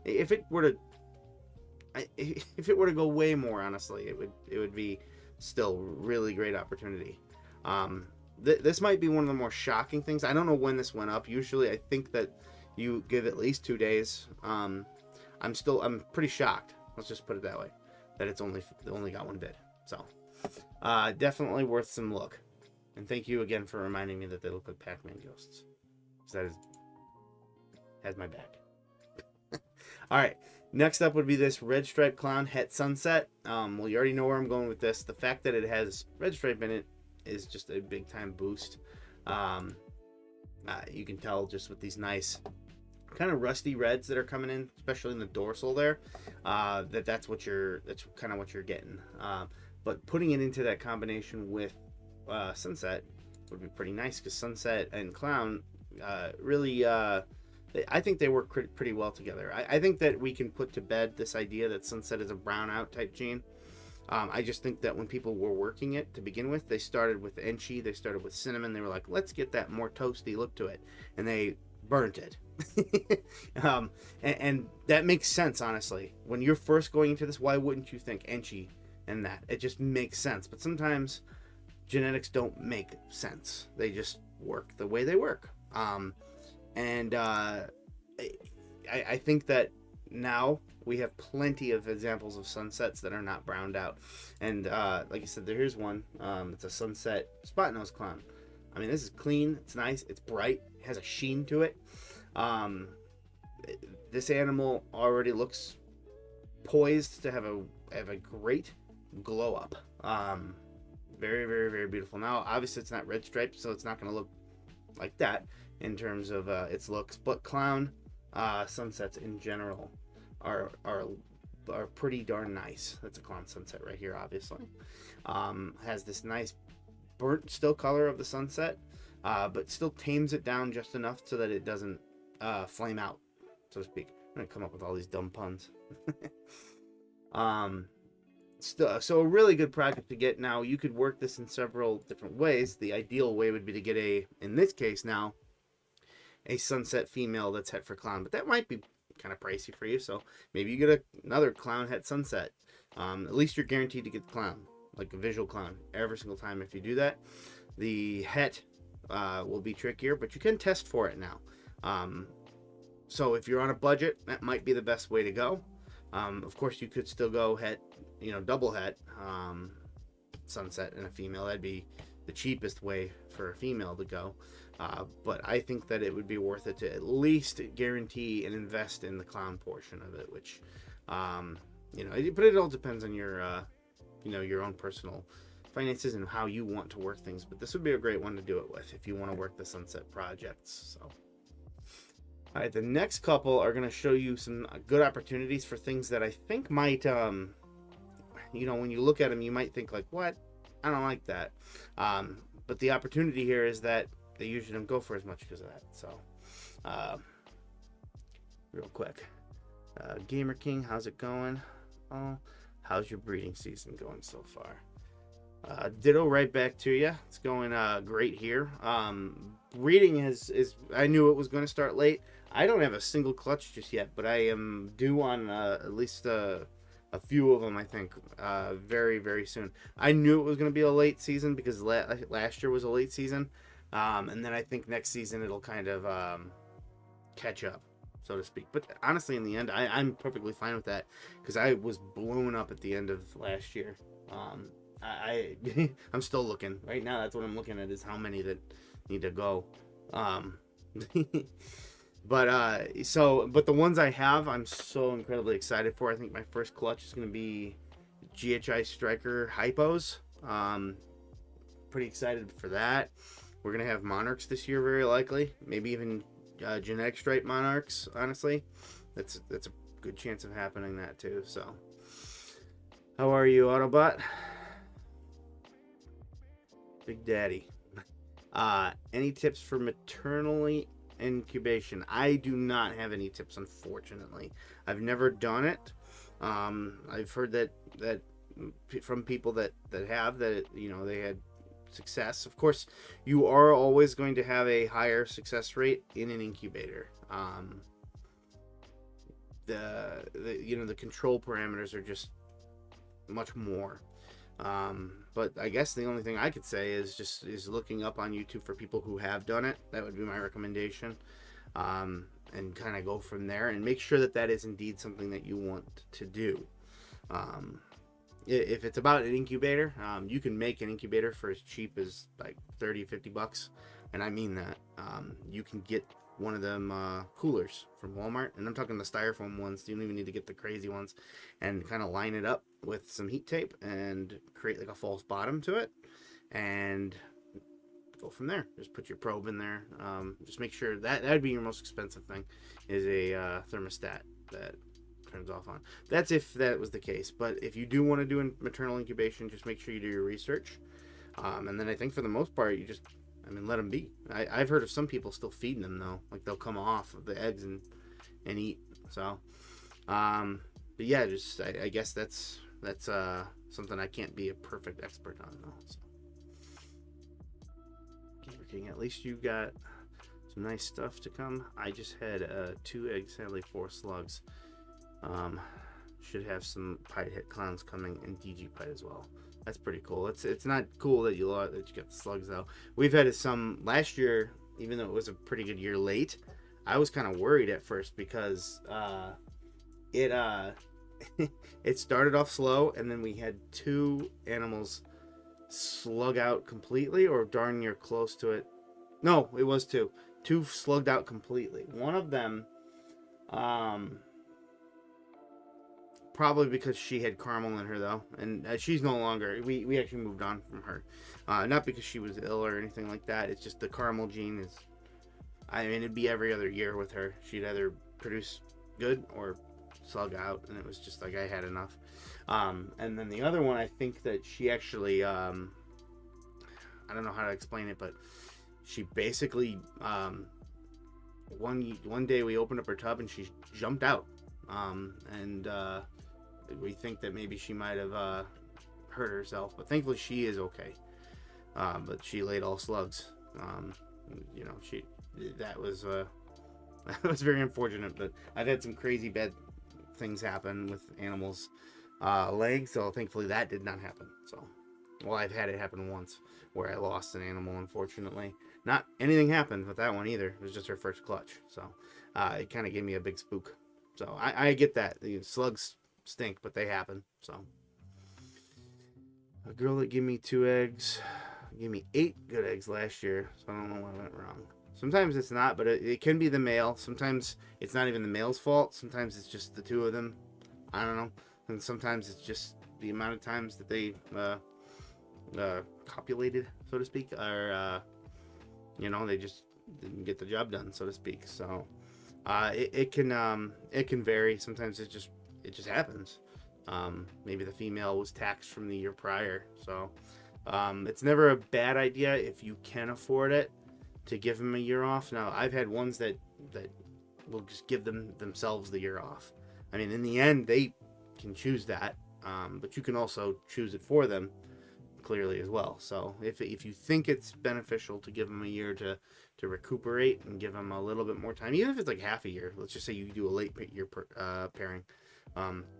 if it were to go way more, honestly, it would be still really great opportunity. This might be one of the more shocking things. I don't know when this went up. Usually, I think that you give at least 2 days. I'm pretty shocked. Let's just put it that way, that it's only got one bid. So, definitely worth some look. And thank you again for reminding me that they look like Pac-Man ghosts. That has my back. All right, next up would be this Red Stripe Clown Het Sunset. Well, you already know where I'm going with this. The fact that it has red stripe in it is just a big time boost. You can tell just with these nice kind of rusty reds that are coming in, especially in the dorsal there, that's kind of what you're getting. But putting it into that combination with Sunset would be pretty nice, because Sunset and Clown really, I think they work pretty well together. I think that we can put to bed this idea that Sunset is a brown out type gene. I just think that when people were working it to begin with, they started with Enchi, they started with Cinnamon. They were like, let's get that more toasty look to it, and they burnt it. And that makes sense, honestly. When you're first going into this, why wouldn't you think Enchi and that? It just makes sense. But sometimes genetics don't make sense. They just work the way they work. I think that now we have plenty of examples of sunsets that are not browned out. And like I said, here's one. It's a sunset spot nose clown. I mean, this is clean. It's nice. It's bright. It has a sheen to it. This animal already looks poised to have a great glow up. Very, very, very beautiful. Now, obviously, it's not red striped, so it's not going to look like that in terms of its looks. But clown sunsets in general are pretty darn nice. That's a clown sunset right here, obviously. Has this nice burnt still color of the sunset, but still tames it down just enough so that it doesn't flame out, so to speak. I'm gonna come up with all these dumb puns. So a really good project to get. Now, you could work this in several different ways. The ideal way would be to get in this case now, a sunset female that's het for clown, but that might be kind of pricey for you. So maybe you get another clown het sunset. At least you're guaranteed to get the clown, like a visual clown, every single time. If you do that, the het will be trickier, but you can test for it now. So if you're on a budget, that might be the best way to go. Of course, you could still go het, double het, sunset and a female. That'd be the cheapest way for a female to go. But I think that it would be worth it to at least guarantee and invest in the clown portion of it, which, but it all depends on your, your own personal finances and how you want to work things. But this would be a great one to do it with if you want to work the sunset projects. So, all right, the next couple are going to show you some good opportunities for things that I think might, when you look at them, you might think like, what? I don't like that. But the opportunity here is that they usually don't go for as much because of that. So, real quick, Gamer King, how's it going? Oh, how's your breeding season going so far? Ditto, right back to you. It's going great here. Breeding is I knew it was going to start late. I don't have a single clutch just yet, but I am due on at least a few of them, I think, very, very soon. I knew it was going to be a late season because last year was a late season. And then I think next season it'll kind of catch up, so to speak. But honestly, in the end, I'm perfectly fine with that because I was blown up at the end of last year. I'm still looking. Right now, that's what I'm looking at is how many that need to go. But the ones I have, I'm so incredibly excited for. I think my first clutch is going to be GHI Striker Hypos. Pretty excited for that. We're going to have Monarchs this year, very likely. Maybe even genetic stripe Monarchs, honestly. That's a good chance of happening that too. So, how are you, Autobot? Big Daddy. Any tips for maternally incubation? I do not have any tips, unfortunately. I've never done it. I've heard that from people that have that they had success. Of course, you are always going to have a higher success rate in an incubator. The control parameters are just much more. But I guess the only thing I could say is looking up on YouTube for people who have done it. That would be my recommendation. And kind of go from there and make sure that is indeed something that you want to do. If it's about an incubator, you can make an incubator for as cheap as like $30-$50, and I mean that. You can get one of them coolers from Walmart, and I'm talking the styrofoam ones. You don't even need to get the crazy ones, and kind of line it up with some heat tape and create like a false bottom to it, and go from there. Just put your probe in there. Just make sure that would be your most expensive thing, is a thermostat that turns off on. That's if that was the case. But if you do want to do maternal incubation, just make sure you do your research. And then I think for the most part, you just, let them be. I've heard of some people still feeding them though. Like they'll come off of the eggs and eat. So, but yeah, just I guess that's something I can't be a perfect expert on though. So. Gamer King, at least you got some nice stuff to come. I just had 2 eggs, sadly 4 slugs. Should have some Pite Hit Clowns coming and DG Pite as well. That's pretty cool. It's not cool that you got the slugs though. We've had some last year, even though it was a pretty good year late. I was kind of worried at first because it started off slow, and then we had 2 animals slug out completely, or darn near close to it. No, it was 2 slugged out completely. One of them probably because she had caramel in her though, and she's no longer, we actually moved on from her, not because she was ill or anything like that. It's just the caramel gene is, it'd be every other year with her. She'd either produce good or slug out, and it was just like I had enough. And then the other one, I think that she actually, I don't know how to explain it, but she basically, one day we opened up her tub and she jumped out, and we think that maybe she might have hurt herself, but thankfully she is okay. But she laid all slugs. That was that was very unfortunate, but I've had some crazy bad things happen with animals laying, so thankfully that did not happen. So, well, I've had it happen once where I lost an animal, unfortunately. Not anything happened with that one either. It was just her first clutch, so it kind of gave me a big spook. So I get that. The slugs stink, but they happen. So, a girl that gave me 2 eggs gave me 8 good eggs last year, so I don't know what went wrong. Sometimes it's not, but it can be the male. Sometimes it's not even the male's fault. Sometimes it's just the two of them. I don't know. And sometimes it's just the amount of times that they copulated, so to speak, or they just didn't get the job done, so to speak. So it can vary. Sometimes it just happens. Maybe the female was taxed from the year prior, so it's never a bad idea if you can afford it to give them a year off. Now, I've had ones that will just give themselves the year off. I mean, in the end, they can choose that, but you can also choose it for them clearly as well. So if you think it's beneficial to give them a year to recuperate and give them a little bit more time, even if it's like half a year, let's just say you do a late year pairing,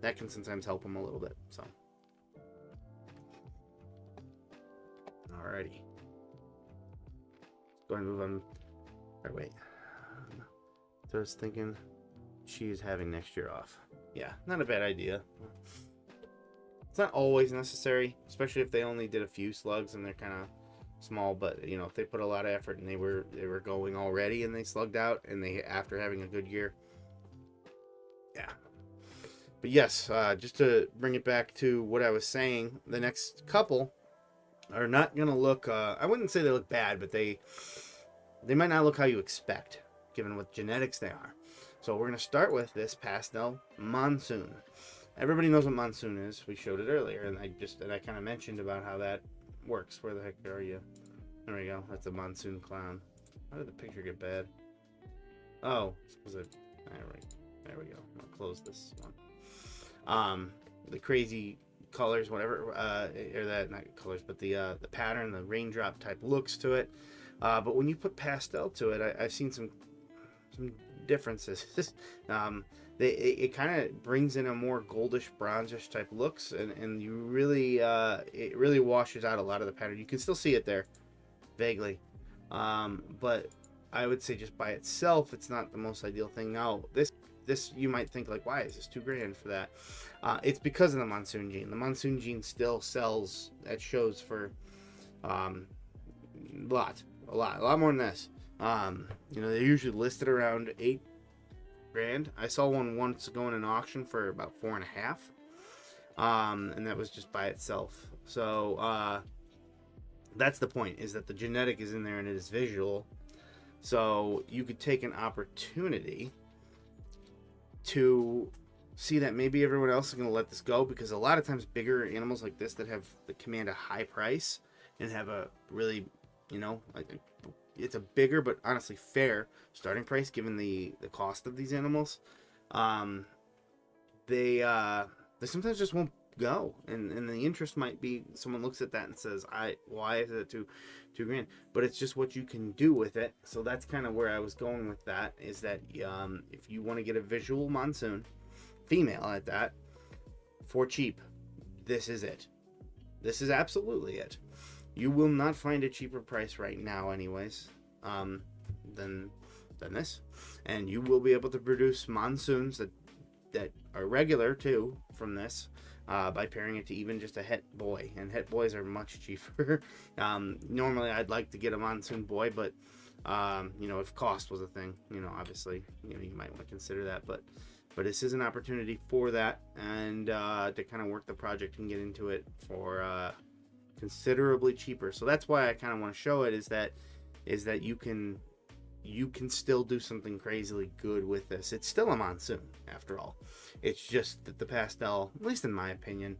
that can sometimes help them a little bit. So, alrighty. Go ahead and move on. Or wait. So I was thinking she's having next year off. Yeah, not a bad idea. It's not always necessary, especially if they only did a few slugs and they're kind of small. But if they put a lot of effort and they were going already and they slugged out and they after having a good year, yeah. But yes, just to bring it back to what I was saying, the next couple are not gonna look. I wouldn't say they look bad, but they might not look how you expect, given what genetics they are. So we're gonna start with this pastel monsoon. Everybody knows what monsoon is. We showed it earlier, and I kind of mentioned about how that works. Where the heck are you? There we go. That's a monsoon clown. How did the picture get bad? Oh, it's because there we go. I'm gonna close this one. The crazy colors, whatever, or that not colors, but the pattern, the raindrop type looks to it. But when you put pastel to it, I've seen some differences. It kind of brings in a more goldish, bronzish type looks, and you really it really washes out a lot of the pattern. You can still see it there, vaguely, but I would say just by itself, it's not the most ideal thing. Now, this you might think like, why is this $2,000 for that? It's because of the monsoon gene. The monsoon gene still sells at shows for a lot more than this. They're usually listed around $8,000. I saw one once going in auction for about $4.5, and that was just by itself. So that's the point, is that the genetic is in there and it is visual. So you could take an opportunity to see that maybe everyone else is going to let this go, because a lot of times bigger animals like this that command a high price and have a really, it's a bigger but honestly fair starting price given the cost of these animals, they sometimes just won't go, and the interest might be someone looks at that and says, why is it $2,000? But it's just what you can do with it. So that's kind of where I was going with that, is that if you want to get a visual monsoon female at that for cheap, this is it. This is absolutely it. You will not find a cheaper price right now anyways than this, and you will be able to produce monsoons that are regular too from this, by pairing it to even just a het boy, and het boys are much cheaper. Normally I'd like to get a monsoon boy, but if cost was a thing, obviously you might want to consider that, but this is an opportunity for that, and to kind of work the project and get into it for considerably cheaper. So that's why I kind of want to show it, is that you can still do something crazily good with this. It's still a monsoon after all. It's just that the pastel, at least in my opinion,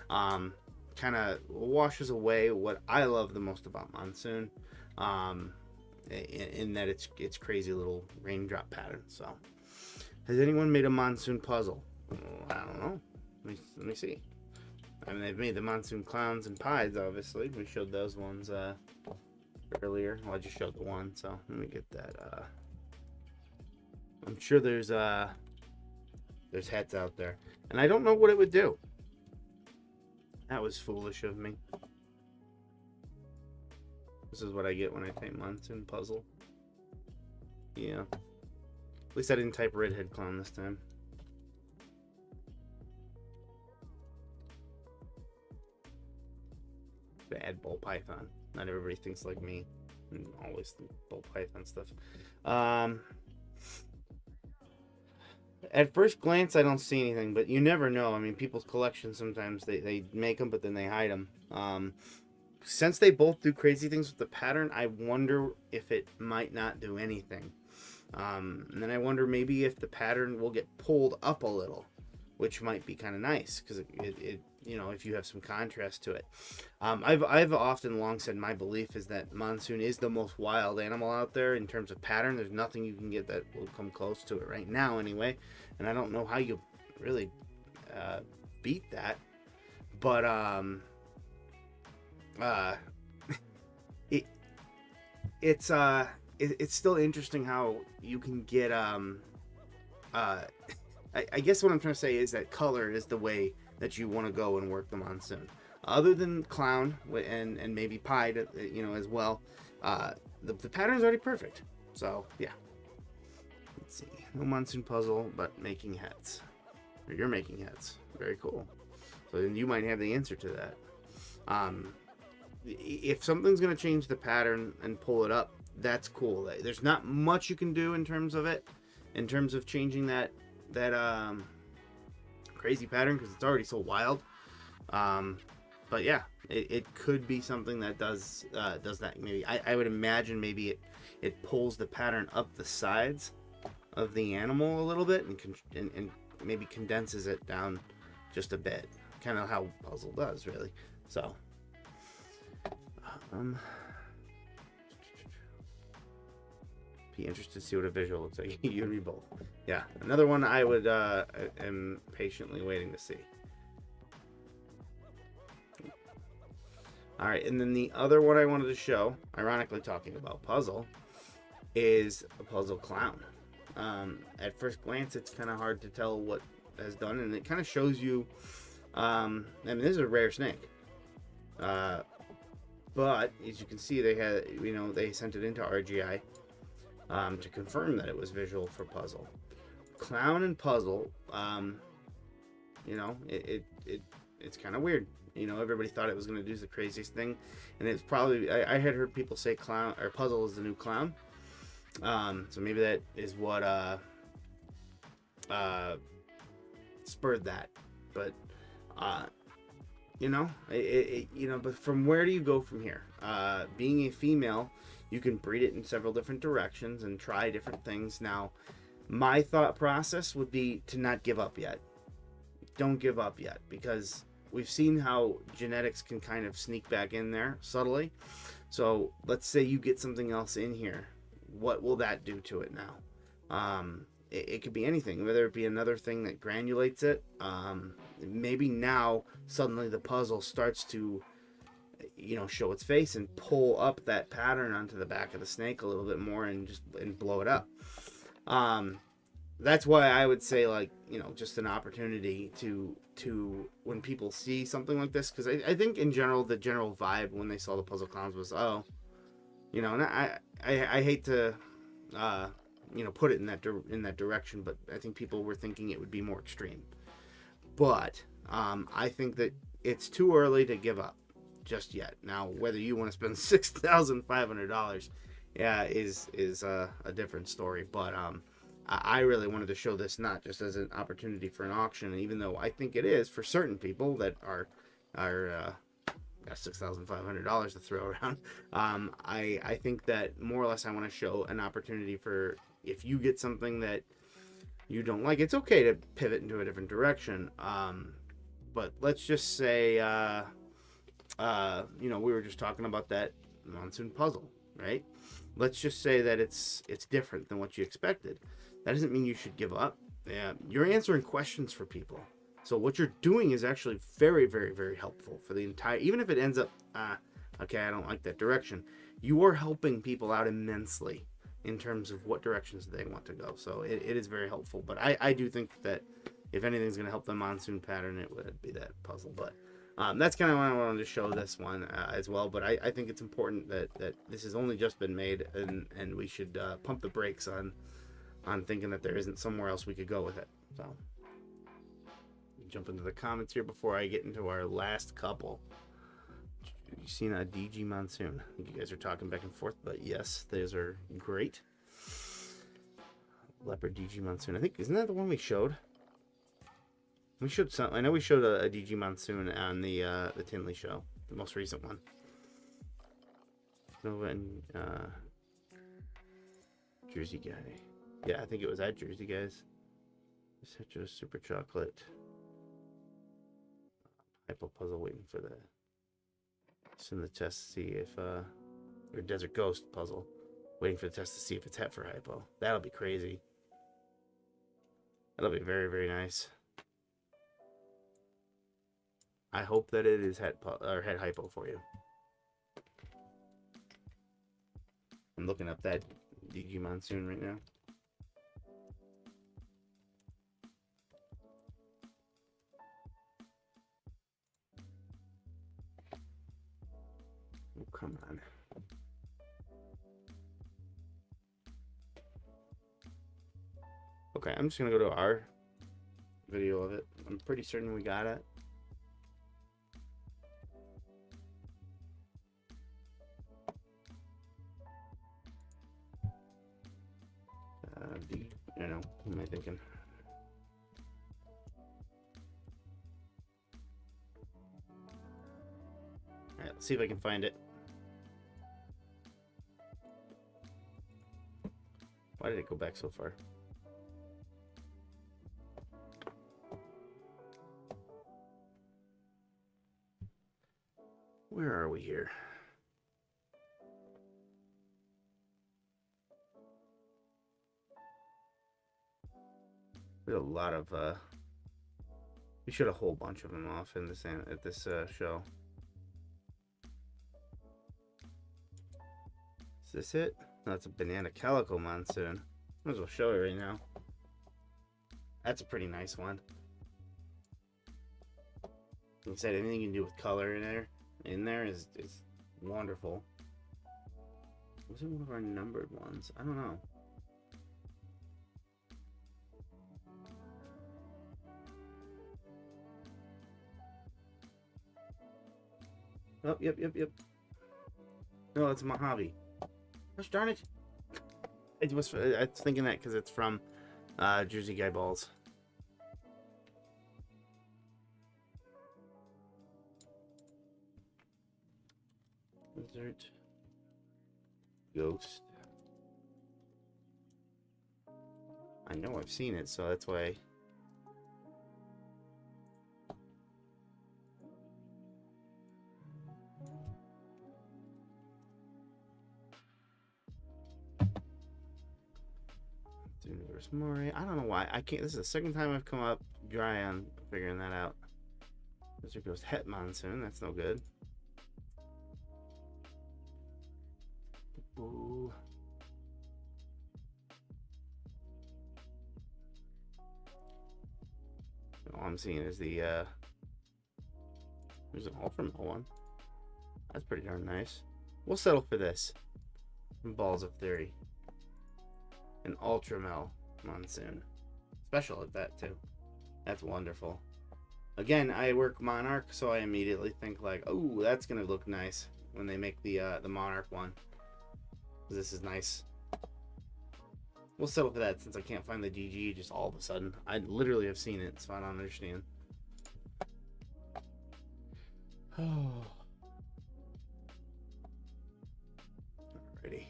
kind of washes away what I love the most about monsoon, in that it's crazy little raindrop pattern. So has anyone made a monsoon puzzle? I don't know. Let me see. I mean, they've made the monsoon clowns and pies, obviously. We showed those ones earlier. Well, I just showed the one, so let me get that. I'm sure there's hats out there, and I don't know what it would do. That was foolish of me. This is what I get when I type monsoon puzzle. Yeah. At least I didn't type redhead clown this time. Bad Ball Python. Not everybody thinks like me and always think Ball Python stuff. At first glance, I don't see anything, but you never know. I mean, people's collections, sometimes they make them, but then they hide them. Since they both do crazy things with the pattern, I wonder if it might not do anything. And then I wonder maybe if the pattern will get pulled up a little, which might be kind of nice, because it you know, if you have some contrast to it. I've often long said my belief is that monsoon is the most wild animal out there in terms of pattern. There's nothing you can get that will come close to it right now anyway, and I don't know how you really beat that, but it's still interesting how you can get I guess what I'm trying to say is that color is the way that you want to go and work the monsoon. Other than clown and maybe pied, you know, as well, the pattern's already perfect. So yeah, let's see, no monsoon puzzle, but making heads. Or you're making heads. Very cool. So then you might have the answer to that. If something's going to change the pattern and pull it up, that's cool. There's not much you can do in terms of it, in terms of changing that crazy pattern, because it's already so wild. But yeah, it could be something that does that. Maybe I would imagine maybe it pulls the pattern up the sides of the animal a little bit and maybe condenses it down just a bit, kind of how puzzle does, really. So be interested to see what a visual looks like. You and me both. Yeah, another one I would am patiently waiting to see. All right, and then the other one I wanted to show, ironically talking about puzzle, is a puzzle clown. At first glance, it's kind of hard to tell what has done, and it kind of shows you. I mean, this is a rare snake, but as you can see, they had, you know, they sent it into RGI to confirm that it was visual for puzzle. Clown and puzzle, you know, it's kind of weird. You know, everybody thought it was going to do the craziest thing, and it's probably, I had heard people say clown or puzzle is the new clown. So maybe that is what spurred that. But you know, you know, but from where do you go from here? Being a female, you can breed it in several different directions and try different things. Now, my thought process would be to not give up yet. Don't give up yet, because we've seen how genetics can kind of sneak back in there subtly. So let's say you get something else in here. What will that do to it now? It could be anything, whether it be another thing that granulates it. Maybe now suddenly the puzzle starts to, you know, show its face and pull up that pattern onto the back of the snake a little bit more and blow it up. That's why I would say, like, you know, just an opportunity to when people see something like this, because I think in general the general vibe when they saw the puzzle clowns was, oh, you know, and I hate to you know, put it in that direction, but I think people were thinking it would be more extreme. But I think that it's too early to give up just yet. Now, whether you want to spend $6,500, yeah, is a different story. But I really wanted to show this not just as an opportunity for an auction, even though I think it is for certain people that are got $6,500 to throw around. I think that more or less I want to show an opportunity for, if you get something that you don't like, it's okay to pivot into a different direction. But let's just say, you know, we were just talking about that monsoon puzzle, right? Let's just say that it's different than what you expected. That doesn't mean you should give up. Yeah, you're answering questions for people. So what you're doing is actually very, very, very helpful for the entire, even if it ends up, okay, I don't like that direction, you are helping people out immensely in terms of what directions they want to go. So it is very helpful. But I do think that if anything's going to help the monsoon pattern, it would be that puzzle. But that's kind of why I wanted to show this one as well. But I think it's important that this has only just been made, and we should pump the brakes on thinking that there isn't somewhere else we could go with it. So jump into the comments here before I get into our last couple. You've seen a DG Monsoon. I think you guys are talking back and forth, but yes, those are great. Leopard DG Monsoon. I think, isn't that the one we showed? We showed some. I know we showed a DG Monsoon on the Tinley show, the most recent one. No, and Jersey guy. Yeah, I think it was that Jersey guys. Such a super chocolate. Hypo puzzle waiting for the. It's in the test to see if or Desert Ghost puzzle, waiting for the test to see if it's het for hypo. That'll be crazy. That'll be very, very nice. I hope that it is het hypo for you. I'm looking up that DG Monsoon right now. Oh, come on. Okay, I'm just gonna go to our video of it. I'm pretty certain we got it. I don't know, what am I thinking? Alright, let's see if I can find it. Why did it go back so far? Where are we here? We had a lot of we showed a whole bunch of them off in this at this show. Is this it? No, it's a Banana Calico Monsoon. Might as well show it right now. That's a pretty nice one. Like I said, anything you can do with color in there is wonderful. Was it one of our numbered ones? I don't know. Oh, yep. No, it's Mojave. Gosh darn it. I was thinking that because it's from Jersey Guy Balls. Desert Ghost. I know I've seen it, so that's why. Universe Mori. I don't know why. I can't. This is the second time I've come up dry on figuring that out. Desert Ghost Het Monsoon. That's no good. Ooh. All I'm seeing is the there's an Ultramel one. That's pretty darn nice. We'll settle for this. Balls of Theory. An Ultramel Monsoon. Special at that too. That's wonderful. Again, I work Monarch, so I immediately think like, oh, that's gonna look nice when they make the Monarch one. This is nice. We'll settle for that since I can't find the DG just all of a sudden. I literally have seen it, so I don't understand. Oh. Alrighty.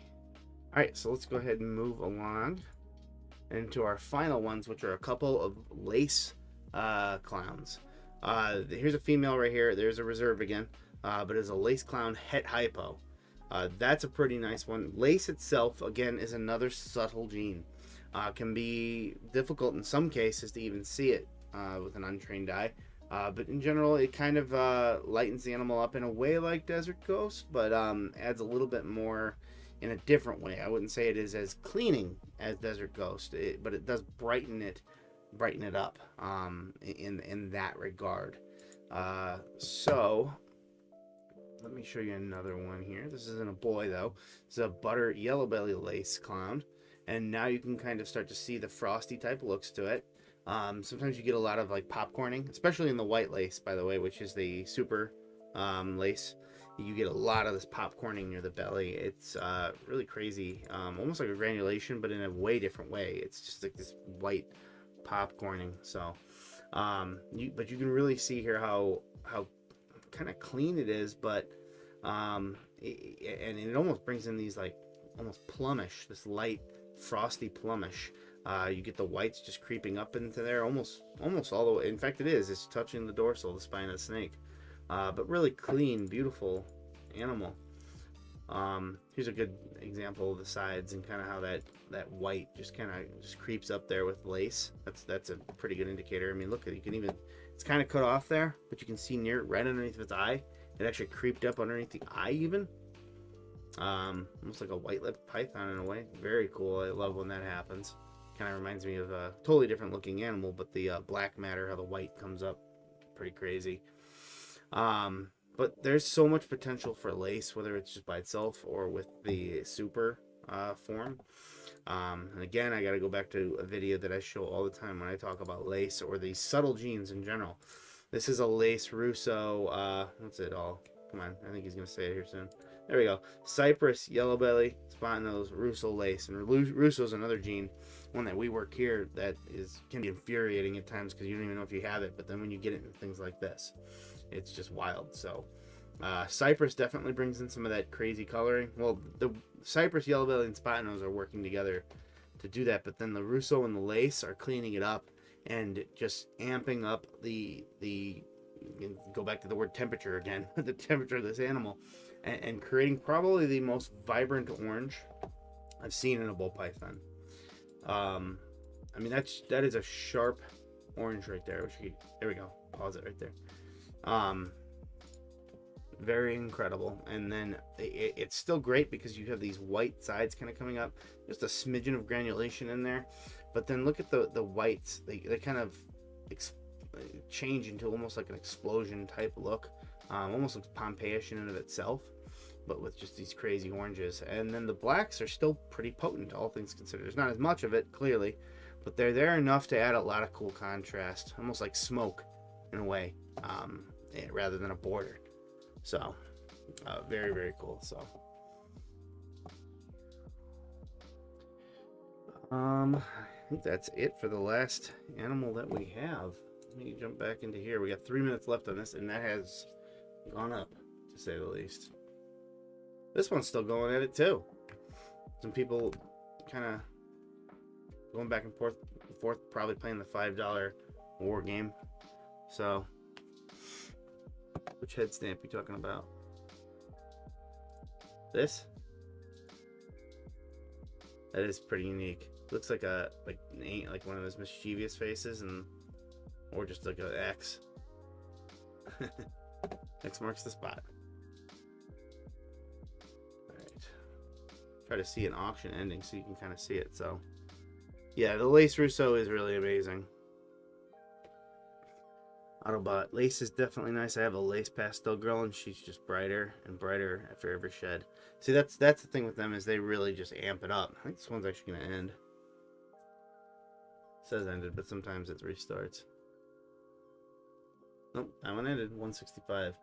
Alright, so let's go ahead and move along into our final ones, which are a couple of lace clowns. Here's a female right here. There's a reserve again, but it's a lace clown het hypo. That's a pretty nice one. Lace itself, again, is another subtle gene. Can be difficult in some cases to even see it with an untrained eye. But in general, it kind of lightens the animal up in a way like Desert Ghost, but adds a little bit more in a different way. I wouldn't say it is as cleaning as Desert Ghost, but it does brighten it up in that regard. So let me show you another one here. This isn't a boy though. It's a butter yellow belly lace clown, and now you can kind of start to see the frosty type looks to it. Sometimes you get a lot of like popcorning, especially in the white lace, by the way, which is the super lace. you get a lot of this popcorning near the belly. It's really crazy, almost like a granulation, but in a way different way. It's just like this white popcorning. So, but you can really see here how kind of clean it is, but and it almost brings in these like almost plumish, this light frosty plumish. You get the whites just creeping up into there, almost all the way. In fact, it's touching the dorsal, the spine of the snake. But really clean, beautiful animal. Here's a good example of the sides and kind of how that white just kind of creeps up there with lace. That's a pretty good indicator. I mean, look, you can even, it's kind of cut off there, but you can see near right underneath its eye. It actually creeped up underneath the eye even. Almost like a white-lipped python in a way. Very cool. I love when that happens. Kind of reminds me of a totally different looking animal, but the black matter, how the white comes up, pretty crazy. But there's so much potential for lace, whether it's just by itself or with the super form. And again, I got to go back to a video that I show all the time when I talk about lace or these subtle genes in general. This is a lace Russo. What's it all? Come on, I think he's gonna say it here soon. There we go. Cypress, yellow belly, spot nose, Russo lace, and Russo's another gene, one that we work here that can be infuriating at times because you don't even know if you have it. But then when you get it in things like this, it's just wild. So Cypress definitely brings in some of that crazy coloring. Well, the Cypress, yellow belly, and spot nose are working together to do that, but then the Russo and the lace are cleaning it up and just amping up the go back to the word temperature again, the temperature of this animal, and creating probably the most vibrant orange I've seen in a bull python. I mean, that is a sharp orange right there. There we go. Pause it right there. Very incredible. And then it's still great because you have these white sides kind of coming up, just a smidgen of granulation in there. But then look at the whites. They kind of change into almost like an explosion type look. Almost looks Pompeiish in and of itself, but with just these crazy oranges. And then the blacks are still pretty potent, all things considered. There's not as much of it, clearly, but they're there enough to add a lot of cool contrast, almost like smoke in a way, rather than a border. So very, very cool. So I think that's it for the last animal that we have. Let me jump back into here. We got 3 minutes left on this, and that has gone up, to say the least. This one's still going at it too. Some people kind of going back and forth, probably playing the $5 war game. So, which head stamp you talking about? This? That is pretty unique. Looks like like one of those mischievous faces, or just like an X. X marks the spot. Alright. Try to see an auction ending so you can kind of see it. So, yeah, the lace Russo is really amazing. Autobot. Lace is definitely nice. I have a lace pastel girl, and she's just brighter and brighter after every shed. See, that's the thing with them, is they really just amp it up. I think this one's actually going to end. It says ended, but sometimes it restarts. Nope, that one ended 165. I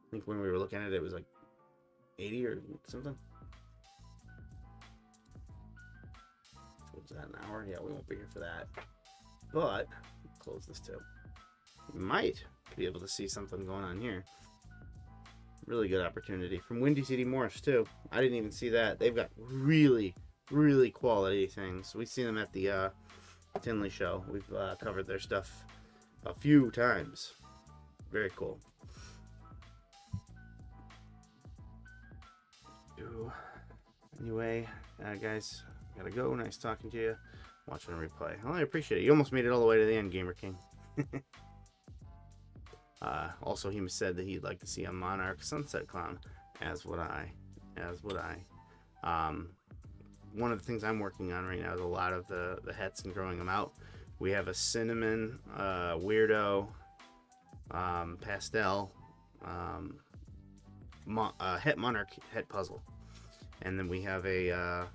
think when we were looking at it, it was like 80 or something. Was that an hour? Yeah, we won't be here for that. But close this too. You might be able to see something going on here. Really good opportunity from Windy City Morphs too. I didn't even see that. They've got really, really quality things. We've seen them at the Tinley show. We've covered their stuff a few times. Very cool. Anyway, guys, gotta go. Nice talking to you. Watching a replay. Well, I appreciate it. You almost made it all the way to the end, Gamer King. Also, he said that he'd like to see a Monarch Sunset Clown, as would I. One of the things I'm working on right now is a lot of the hets and growing them out. We have a cinnamon, weirdo, pastel, het monarch het puzzle, and then we have a. I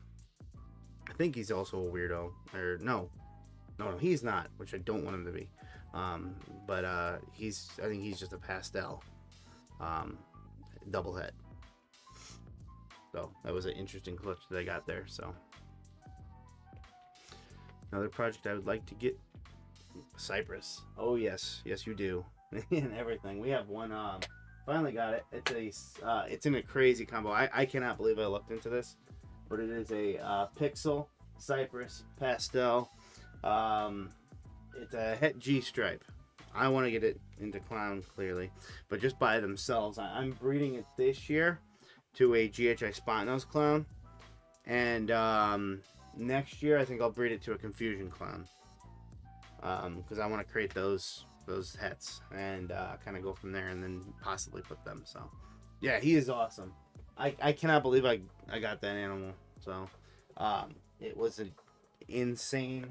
think he's also a weirdo, or no, he's not, which I don't want him to be. But I think he's just a pastel. double het. So that was an interesting clutch that I got there. So another project I would like to get, Cypress. Oh yes, yes you do, and everything. We have one. Finally got it. It's in a crazy combo. I cannot believe I looked into this, but it is a Pixel Cypress Pastel. It's a Het G stripe. I want to get it into clown clearly, but just by themselves. I'm breeding it this year to a GHI Spot Nose clown, and next year I think I'll breed it to a Confusion clown, because I want to create those hets and kind of go from there, and then possibly put them. So yeah, he is awesome. I cannot believe I got that animal. So it was an insane.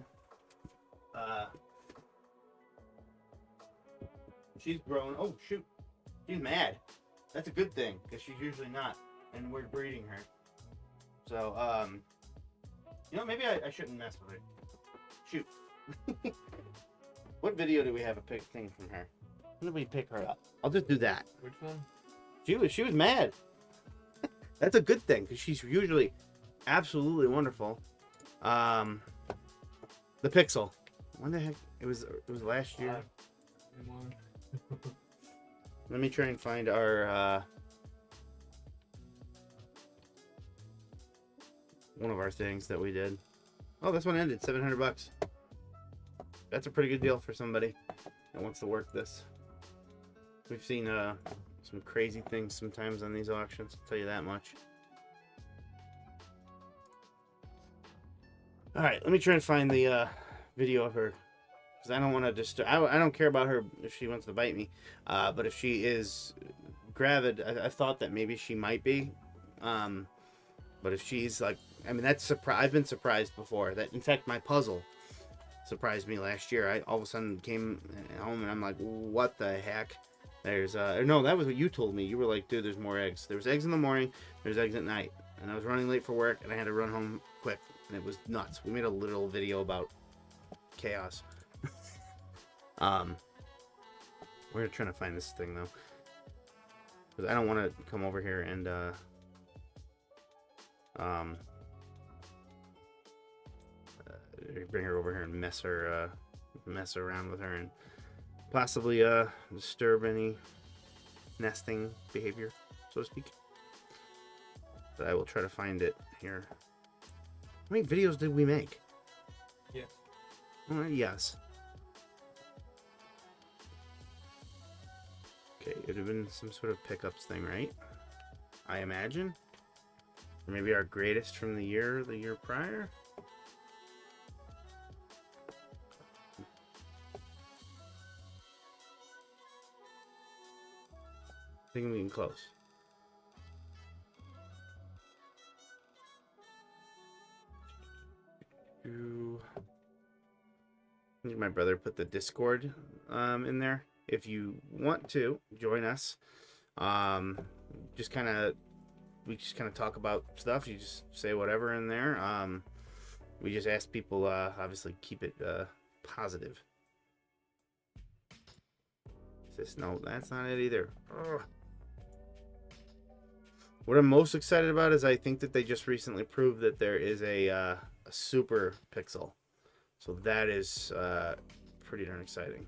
She's grown. Oh shoot, she's mad. That's a good thing, because she's usually not, and we're breeding her. So you know, maybe I shouldn't mess with her. Shoot. What video do we have a pick thing from her? When did we pick her up? I'll just do that. Which one? She was mad. That's a good thing, because she's usually absolutely wonderful. The Pixel. When the heck? It was last year. Let me try and find our one of our things that we did. Oh, this one ended $700. That's a pretty good deal for somebody that wants to work this. We've seen some crazy things sometimes on these auctions, I'll tell you that much. Alright, let me try and find the video of her, because I don't want to disturb. I don't care about her if she wants to bite me, but if she is gravid, I thought that maybe she might be, but if she's like, I mean, that's I've been surprised before. That, in fact, my puzzle surprised me last year. I all of a sudden came home and I'm like, what the heck? There's no, that was what you told me. You were like, dude, there's more eggs. There was eggs in the morning, there's eggs at night, and I was running late for work and I had to run home quick, and it was nuts. We made a literal video about chaos. We're trying to find this thing though, because I don't want to come over here and bring her over here and mess around with her and possibly disturb any nesting behavior, so to speak. But I will try to find it here. How many videos did we make? Yes. Yes. Okay, it would have been some sort of pickups thing, right? I imagine. Or maybe our greatest from the year prior. I think I'm getting close. My brother put the Discord in there. If you want to join us, we just kind of talk about stuff. You just say whatever in there. We just ask people, obviously, keep it positive. No, that's not it either. Ugh. What I'm most excited about is I think that they just recently proved that there is a super pixel. So that is pretty darn exciting.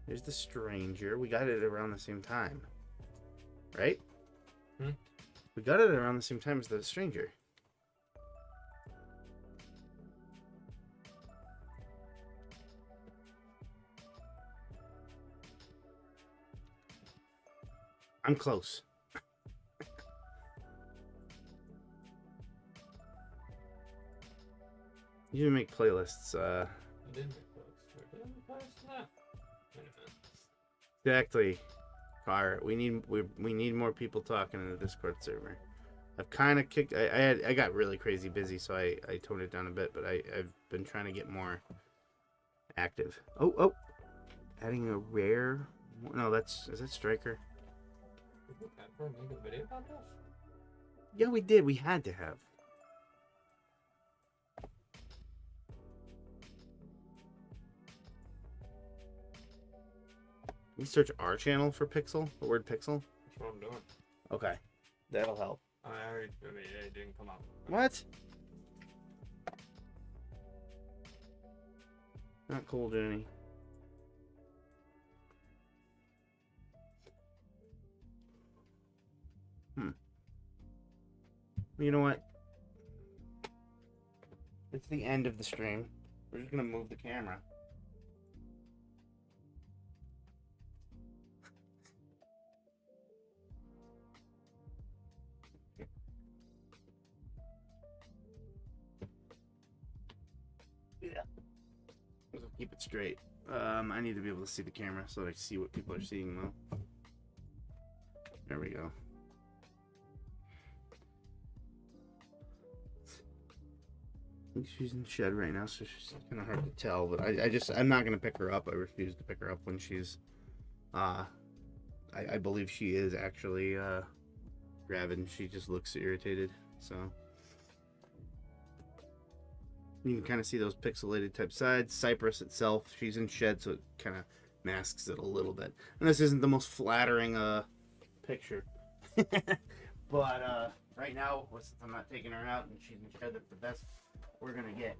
There's the stranger. We got it around the same time, right? We got it around the same time as the stranger. I'm close. You didn't make playlists. I didn't make playlists. Did I make playlists to that? Wait a minute. Exactly. Fire. We need more people talking in the Discord server. I've kind of kicked. I got really crazy busy, so I toned it down a bit. But I've been trying to get more active. Oh, adding a rare. No, is that Striker? Did we ever make a video about this? Yeah, we did. We had to have. Can you search our channel for Pixel? The word Pixel? That's what I'm doing. Okay, that'll help. I already showed it. It didn't come out. What? Not cool, Jenny. You know what? It's the end of the stream. We're just gonna move the camera. Yeah. Let's keep it straight. I need to be able to see the camera so that I see what people are seeing though. There we go. I think she's in the shed right now, so she's kind of hard to tell. But I'm not gonna pick her up. I refuse to pick her up when she's, I believe she is actually gravid. She just looks irritated. So you can kind of see those pixelated type sides. Cypress itself, she's in shed, so it kind of masks it a little bit. And this isn't the most flattering picture, but right now, since I'm not taking her out and she's in shed, that's the best we're gonna get.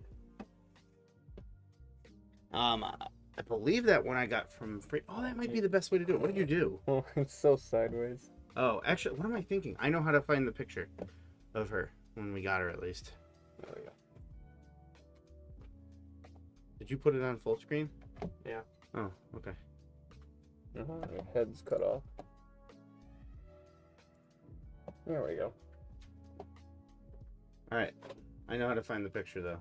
I believe that one I got from oh, that might be the best way to do it. What did you do? Oh, it's so sideways. Oh, actually, what am I thinking? I know how to find the picture of her when we got her, at least. There we go. Did you put it on full screen? Yeah. Oh, okay. Her head's cut off. There we go. All right. I know how to find the picture, though.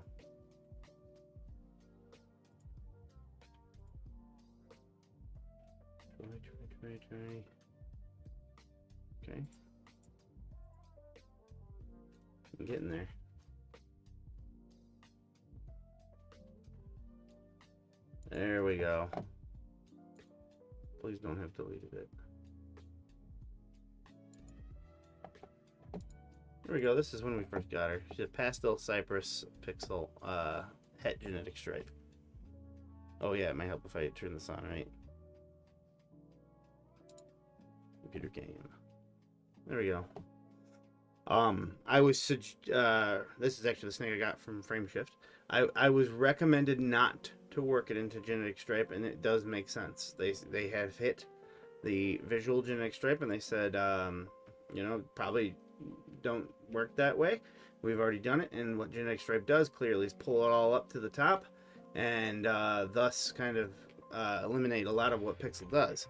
Try. Okay. I'm getting there. There we go. Please don't have deleted it. There we go. This is when we first got her. She's a pastel cypress pixel het genetic stripe. Oh yeah, it might help if I turn this on, right? Computer game. There we go. I was this is actually the snake I got from Frameshift. I was recommended not to work it into genetic stripe, and it does make sense. They have hit the visual genetic stripe, and they said, you know, probably don't work that way. We've already done it, and what genetic stripe does clearly is pull it all up to the top, and thus kind of eliminate a lot of what Pixel does.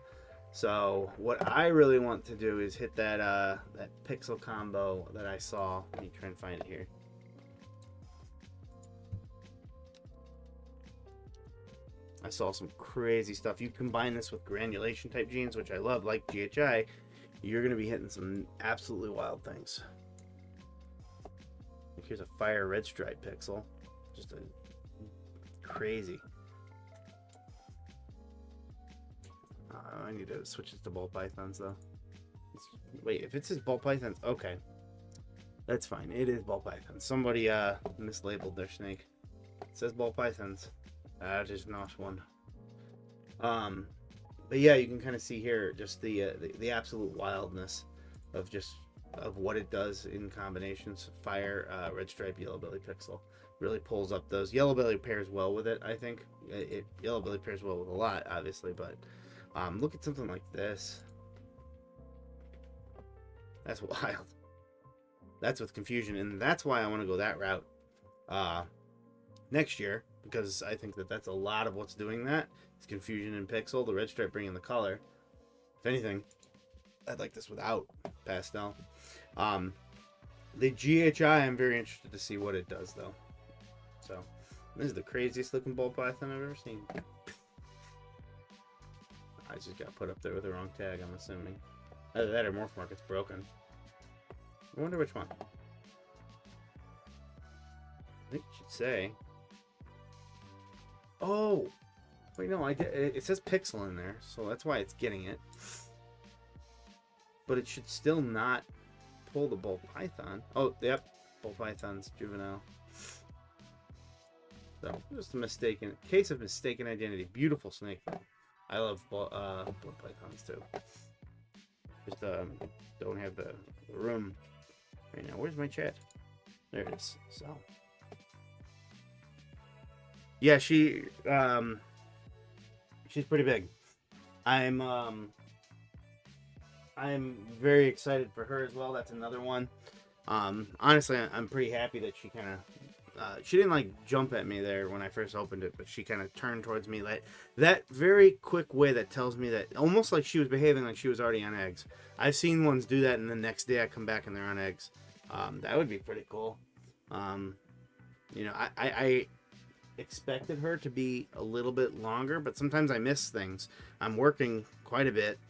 So what I really want to do is hit that that pixel combo that I saw. Let me try and find it here. I saw some crazy stuff. You combine this with granulation type genes, which I love, like GHI, you're going to be hitting some absolutely wild things. Here's a fire red stripe pixel. Just a crazy. I need to switch it to ball pythons though. Wait, if it says ball pythons, okay. That's fine. It is ball pythons. Somebody mislabeled their snake. It says ball pythons. That is not one. But yeah, you can kind of see here just the absolute wildness of what it does in combinations. Fire, red stripe, yellow belly pixel really pulls up those. Yellow belly pairs well with it, I think. Yellow belly pairs well with a lot, obviously, but look at something like this. That's wild. That's with confusion, and that's why I want to go that route next year, because I think that that's a lot of what's doing that. It's confusion in pixel, the red stripe bringing the color. If anything, I'd like this without pastel. The GHI, I'm very interested to see what it does, though. So, this is the craziest looking ball python I've ever seen. I just got put up there with the wrong tag, I'm assuming. Either that or Morphmarket's broken. I wonder which one. I think it should say. Oh! Wait, no, it says pixel in there, so that's why it's getting it. But it should still not pull the ball python. Oh, yep. Ball python's juvenile. So, just a case of mistaken identity. Beautiful snake, though. I love ball pythons, too. Just don't have the room right now. Where's my chat? There it is. So yeah, she's pretty big. I'm very excited for her as well. That's another one. Honestly, I'm pretty happy that she kind of she didn't like jump at me there when I first opened it, but she kind of turned towards me like that very quick way that tells me that almost like she was behaving like she was already on eggs. I've seen ones do that, and the next day I come back and they're on eggs. That would be pretty cool. You know, I expected her to be a little bit longer, but sometimes I miss things. I'm working quite a bit,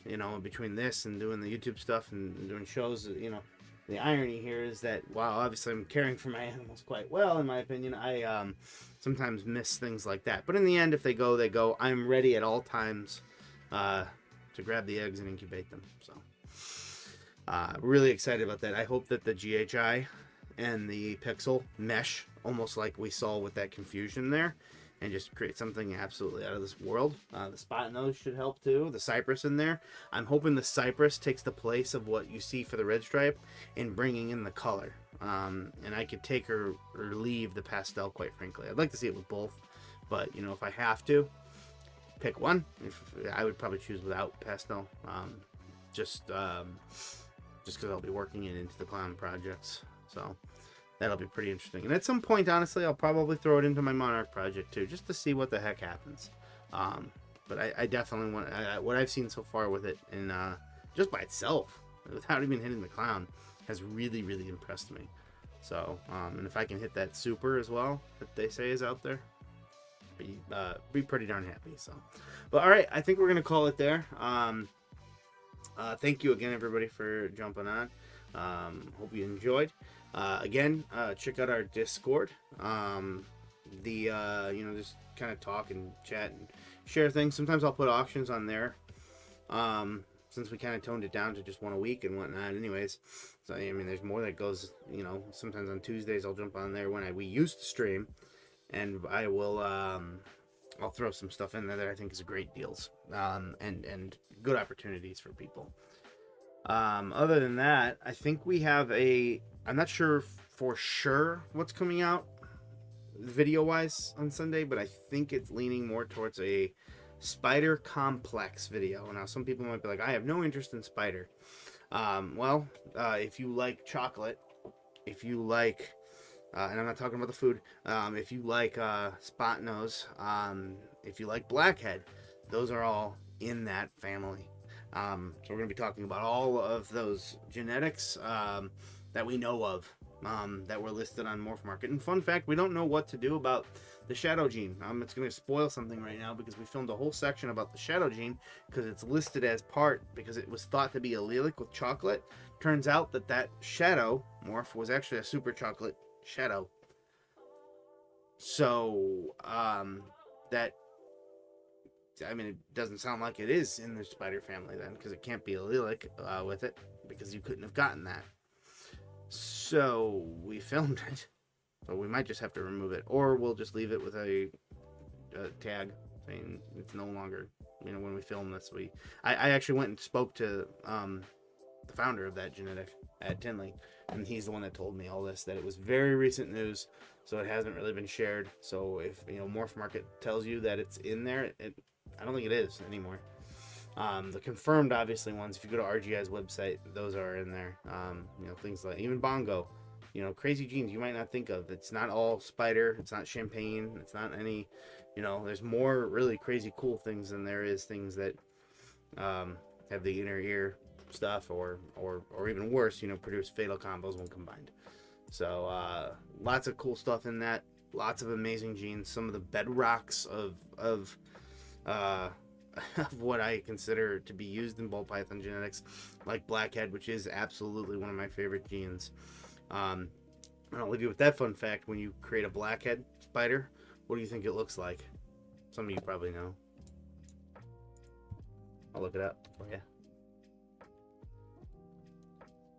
you know, between this and doing the YouTube stuff and doing shows. You know, the irony here is that while obviously I'm caring for my animals quite well, in my opinion, I sometimes miss things like that. But in the end, if they go, they go. I'm ready at all times to grab the eggs and incubate them. So really excited about that. I hope that the GHI and the Pixel mesh almost like we saw with that confusion there, and just create something absolutely out of this world. The spot nose should help too. The cypress in there. I'm hoping the cypress takes the place of what you see for the red stripe in bringing in the color. And I could take or leave the pastel, quite frankly. I'd like to see it with both, but you know, if I have to pick one, I would probably choose without pastel. Just because I'll be working it into the clown projects. So that'll be pretty interesting. And at some point, honestly, I'll probably throw it into my Monarch project too, just to see what the heck happens. But I definitely want what I've seen so far with it, and just by itself, without even hitting the clown, has really, really impressed me. So, and if I can hit that super as well, that they say is out there, be pretty darn happy. So, but all right, I think we're gonna call it there. Thank you again, everybody, for jumping on. Hope you enjoyed. Again, check out our Discord. You know, just kind of talk and chat and share things. Sometimes I'll put auctions on there. Since we kind of toned it down to just one a week and whatnot, anyways. So I mean, there's more that goes. You know, sometimes on Tuesdays I'll jump on there when we used to stream, and I will. I'll throw some stuff in there that I think is great deals. And good opportunities for people. Other than that, I think we have I'm not sure for sure what's coming out video-wise on Sunday, but I think it's leaning more towards a spider complex video. Now, some people might be like, I have no interest in spider. Well, if you like chocolate, if you like, and I'm not talking about the food, if you like spot nose, if you like blackhead, those are all in that family. So we're going to be talking about all of those genetics that we know of that were listed on Morphmarket. And fun fact, we don't know what to do about the shadow gene. It's going to spoil something right now because we filmed a whole section about the shadow gene because it's listed as part because it was thought to be allelic with chocolate. Turns out that shadow morph was actually a super chocolate shadow. So it doesn't sound like it is in the spider family then, because it can't be allelic with it, because you couldn't have gotten that. So we filmed it, so we might just have to remove it, or we'll just leave it with a tag saying it's no longer. You know, when we film this, I actually went and spoke to the founder of that genetic at Tinley, and he's the one that told me all this, that it was very recent news, so it hasn't really been shared. So if Morphmarket tells you that it's in there, I don't think it is anymore. The confirmed, obviously, ones, if you go to RGI's website, those are in there. Things like even Bongo, crazy genes you might not think of. It's not all spider. It's not champagne. It's not any, there's more really crazy cool things than there is things that have the inner ear stuff or even worse, produce fatal combos when combined. So lots of cool stuff in that. Lots of amazing genes. Some of the bedrocks of what I consider to be used in ball python genetics, like blackhead, which is absolutely one of my favorite genes. I'll leave you with that fun fact. When you create a blackhead spider, what do you think it looks like? Some of you probably know. I'll look it up for you.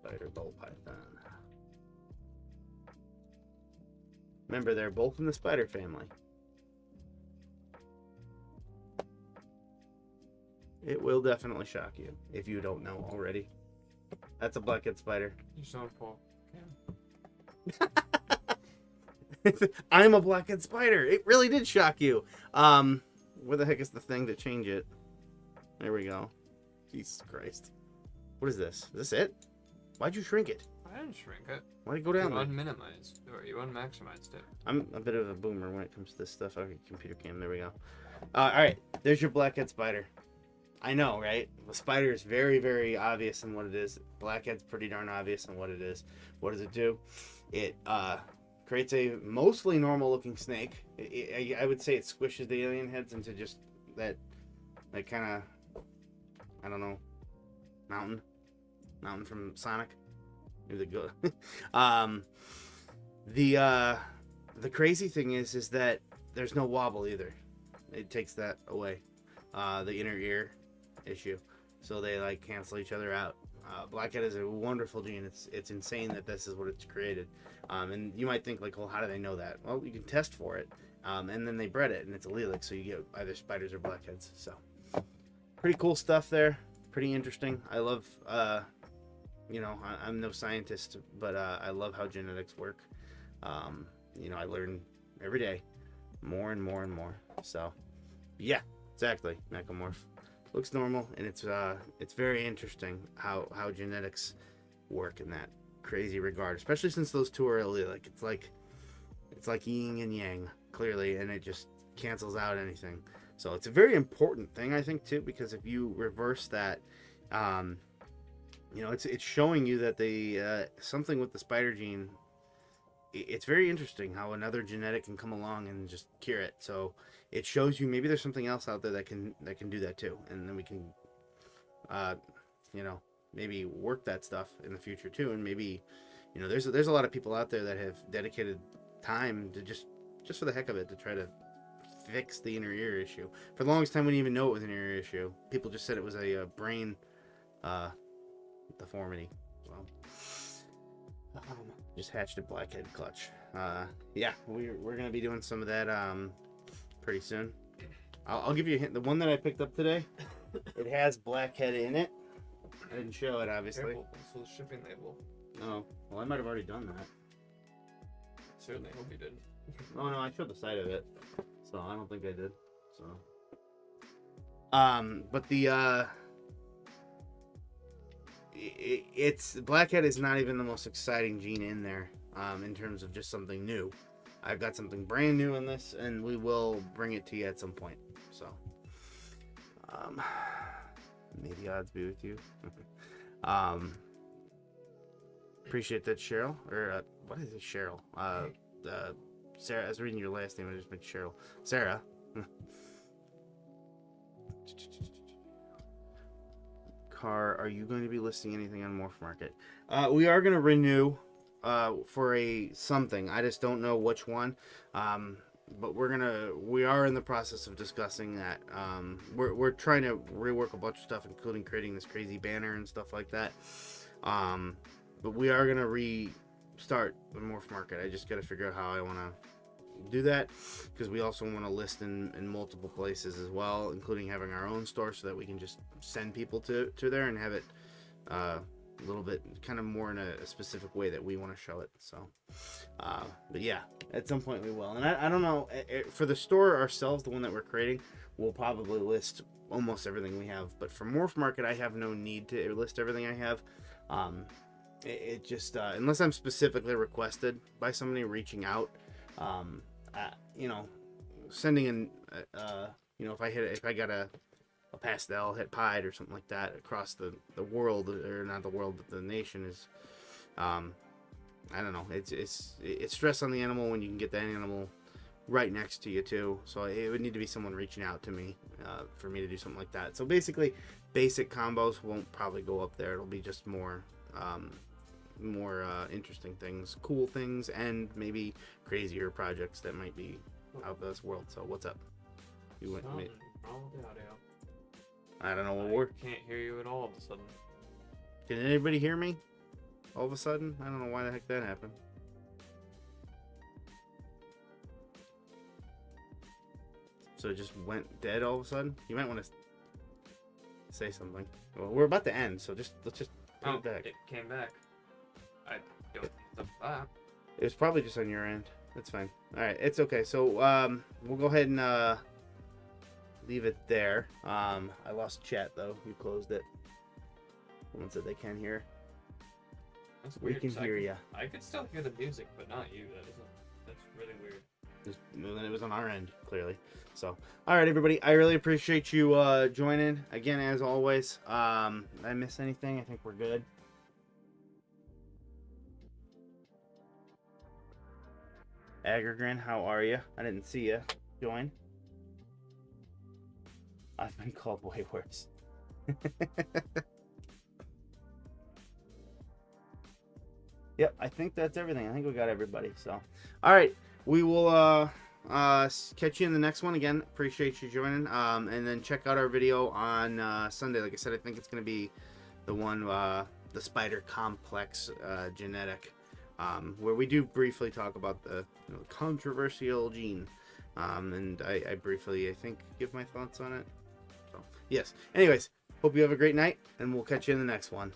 Spider ball python. Remember, they're both in the spider family. It will definitely shock you if you don't know already. That's a blackhead spider. You're so full. I'm a blackhead spider. It really did shock you. Where the heck is the thing to change it? There we go. Jesus Christ. What is this? Is this it? Why'd you shrink it? I didn't shrink it. Why'd it go You down? unminimized, or you unmaximized it. I'm a bit of a boomer when it comes to this stuff. Okay, computer cam. There we go. All right. There's your blackhead spider. I know, right? The spider is very, very obvious in what it is. Blackhead's pretty darn obvious in what it is. What does it do? It creates a mostly normal-looking snake. I would say it squishes the alien heads into just that kind of, I don't know, mountain from Sonic. Maybe the the crazy thing is that there's no wobble either. It takes that away, the inner ear issue, so they like cancel each other out. Blackhead is a wonderful gene. It's insane that this is what it's created. And you might think like, well, how do they know that? Well, you can test for it, and then they bred it, and it's allelic, so you get either spiders or blackheads. So pretty cool stuff there. Pretty interesting. I love. You know, I'm no scientist, but I love how genetics work. You know, I learn every day more and more and more. So, yeah, exactly. Mechamorph looks normal, and it's very interesting how genetics work in that crazy regard, especially since those two are allelic. It's like yin and yang, clearly, and it just cancels out anything. So it's a very important thing, I think, too, because if you reverse that, you know, it's showing you that the something with the spider gene. It's very interesting how another genetic can come along and just cure it. So it shows you maybe there's something else out there that can do that too, and then we can, you know, maybe work that stuff in the future too. And maybe, you know, there's a lot of people out there that have dedicated time to just for the heck of it to try to fix the inner ear issue. For the longest time, we didn't even know it was an ear issue. People just said it was a brain deformity. Well, just hatched a blackhead clutch. Yeah, we're gonna be doing some of that pretty soon. I'll give you a hint. The one that I picked up today, it has blackhead in it. I didn't show it, obviously. Careful, so the shipping label. Oh, well, I might have already done that. Certainly hope you did. Oh no, I showed the side of it, so I don't think I did. So, but the it's blackhead is not even the most exciting gene in there, in terms of just something new. I've got something brand new in this, and we will bring it to you at some point. So, may the odds be with you. Appreciate that, Cheryl. Or what is it, Cheryl? Sarah. I was reading your last name. I just meant Cheryl. Sarah. Car, are you going to be listing anything on Morphmarket? We are going to renew for a something. I just don't know which one. But we are in the process of discussing that. We're trying to rework a bunch of stuff, including creating this crazy banner and stuff like that. But we are going to restart the Morphmarket. I just got to figure out how I want to do that, because we also want to list in multiple places as well, including having our own store so that we can just send people to there and have it a little bit kind of more in a specific way that we want to show it. So but yeah, at some point we will. And I don't know, for the store ourselves, the one that we're creating, we'll probably list almost everything we have. But for Morphmarket, I have no need to list everything I have. It just unless I'm specifically requested by somebody reaching out, you know, sending in, you know, if I got a pastel hit pied or something like that across the world, or not the world, but the nation, is, I don't know, it's stress on the animal when you can get that animal right next to you too. So it would need to be someone reaching out to me for me to do something like that. So basically, basic combos won't probably go up there. It'll be just more interesting things, cool things, and maybe crazier projects that might be out of this world. So what's up? You went. Something wrong with the audio. I don't know what I we're. can't hear you at all of a sudden. Can anybody hear me? All of a sudden, I don't know why the heck that happened. So it just went dead all of a sudden. You might want to. say something. Well, we're about to end, so let's just put Oh, it back. it came back. I don't know that. It was probably just on your end. That's fine. All right, it's okay. So we'll go ahead and leave it there. I lost chat though. You closed it. Someone said they can't hear. That's We weird. can 'cause hear ya. I could still hear the music, but not you. That's really weird. Well, then it was on our end, clearly. So, all right, everybody. I really appreciate you joining again, as always. Did I miss anything? I think we're good. Agrigran, how are you? I didn't see you join. I've been called way worse. Yep, I think that's everything. I think we got everybody. So, all right, we will catch you in the next one. Again, appreciate you joining. And then check out our video on Sunday. Like I said, I think it's going to be the one, the spider complex genetic, where we do briefly talk about the controversial gene. And I briefly, I think, give my thoughts on it. So, yes. Anyways, hope you have a great night, and we'll catch you in the next one.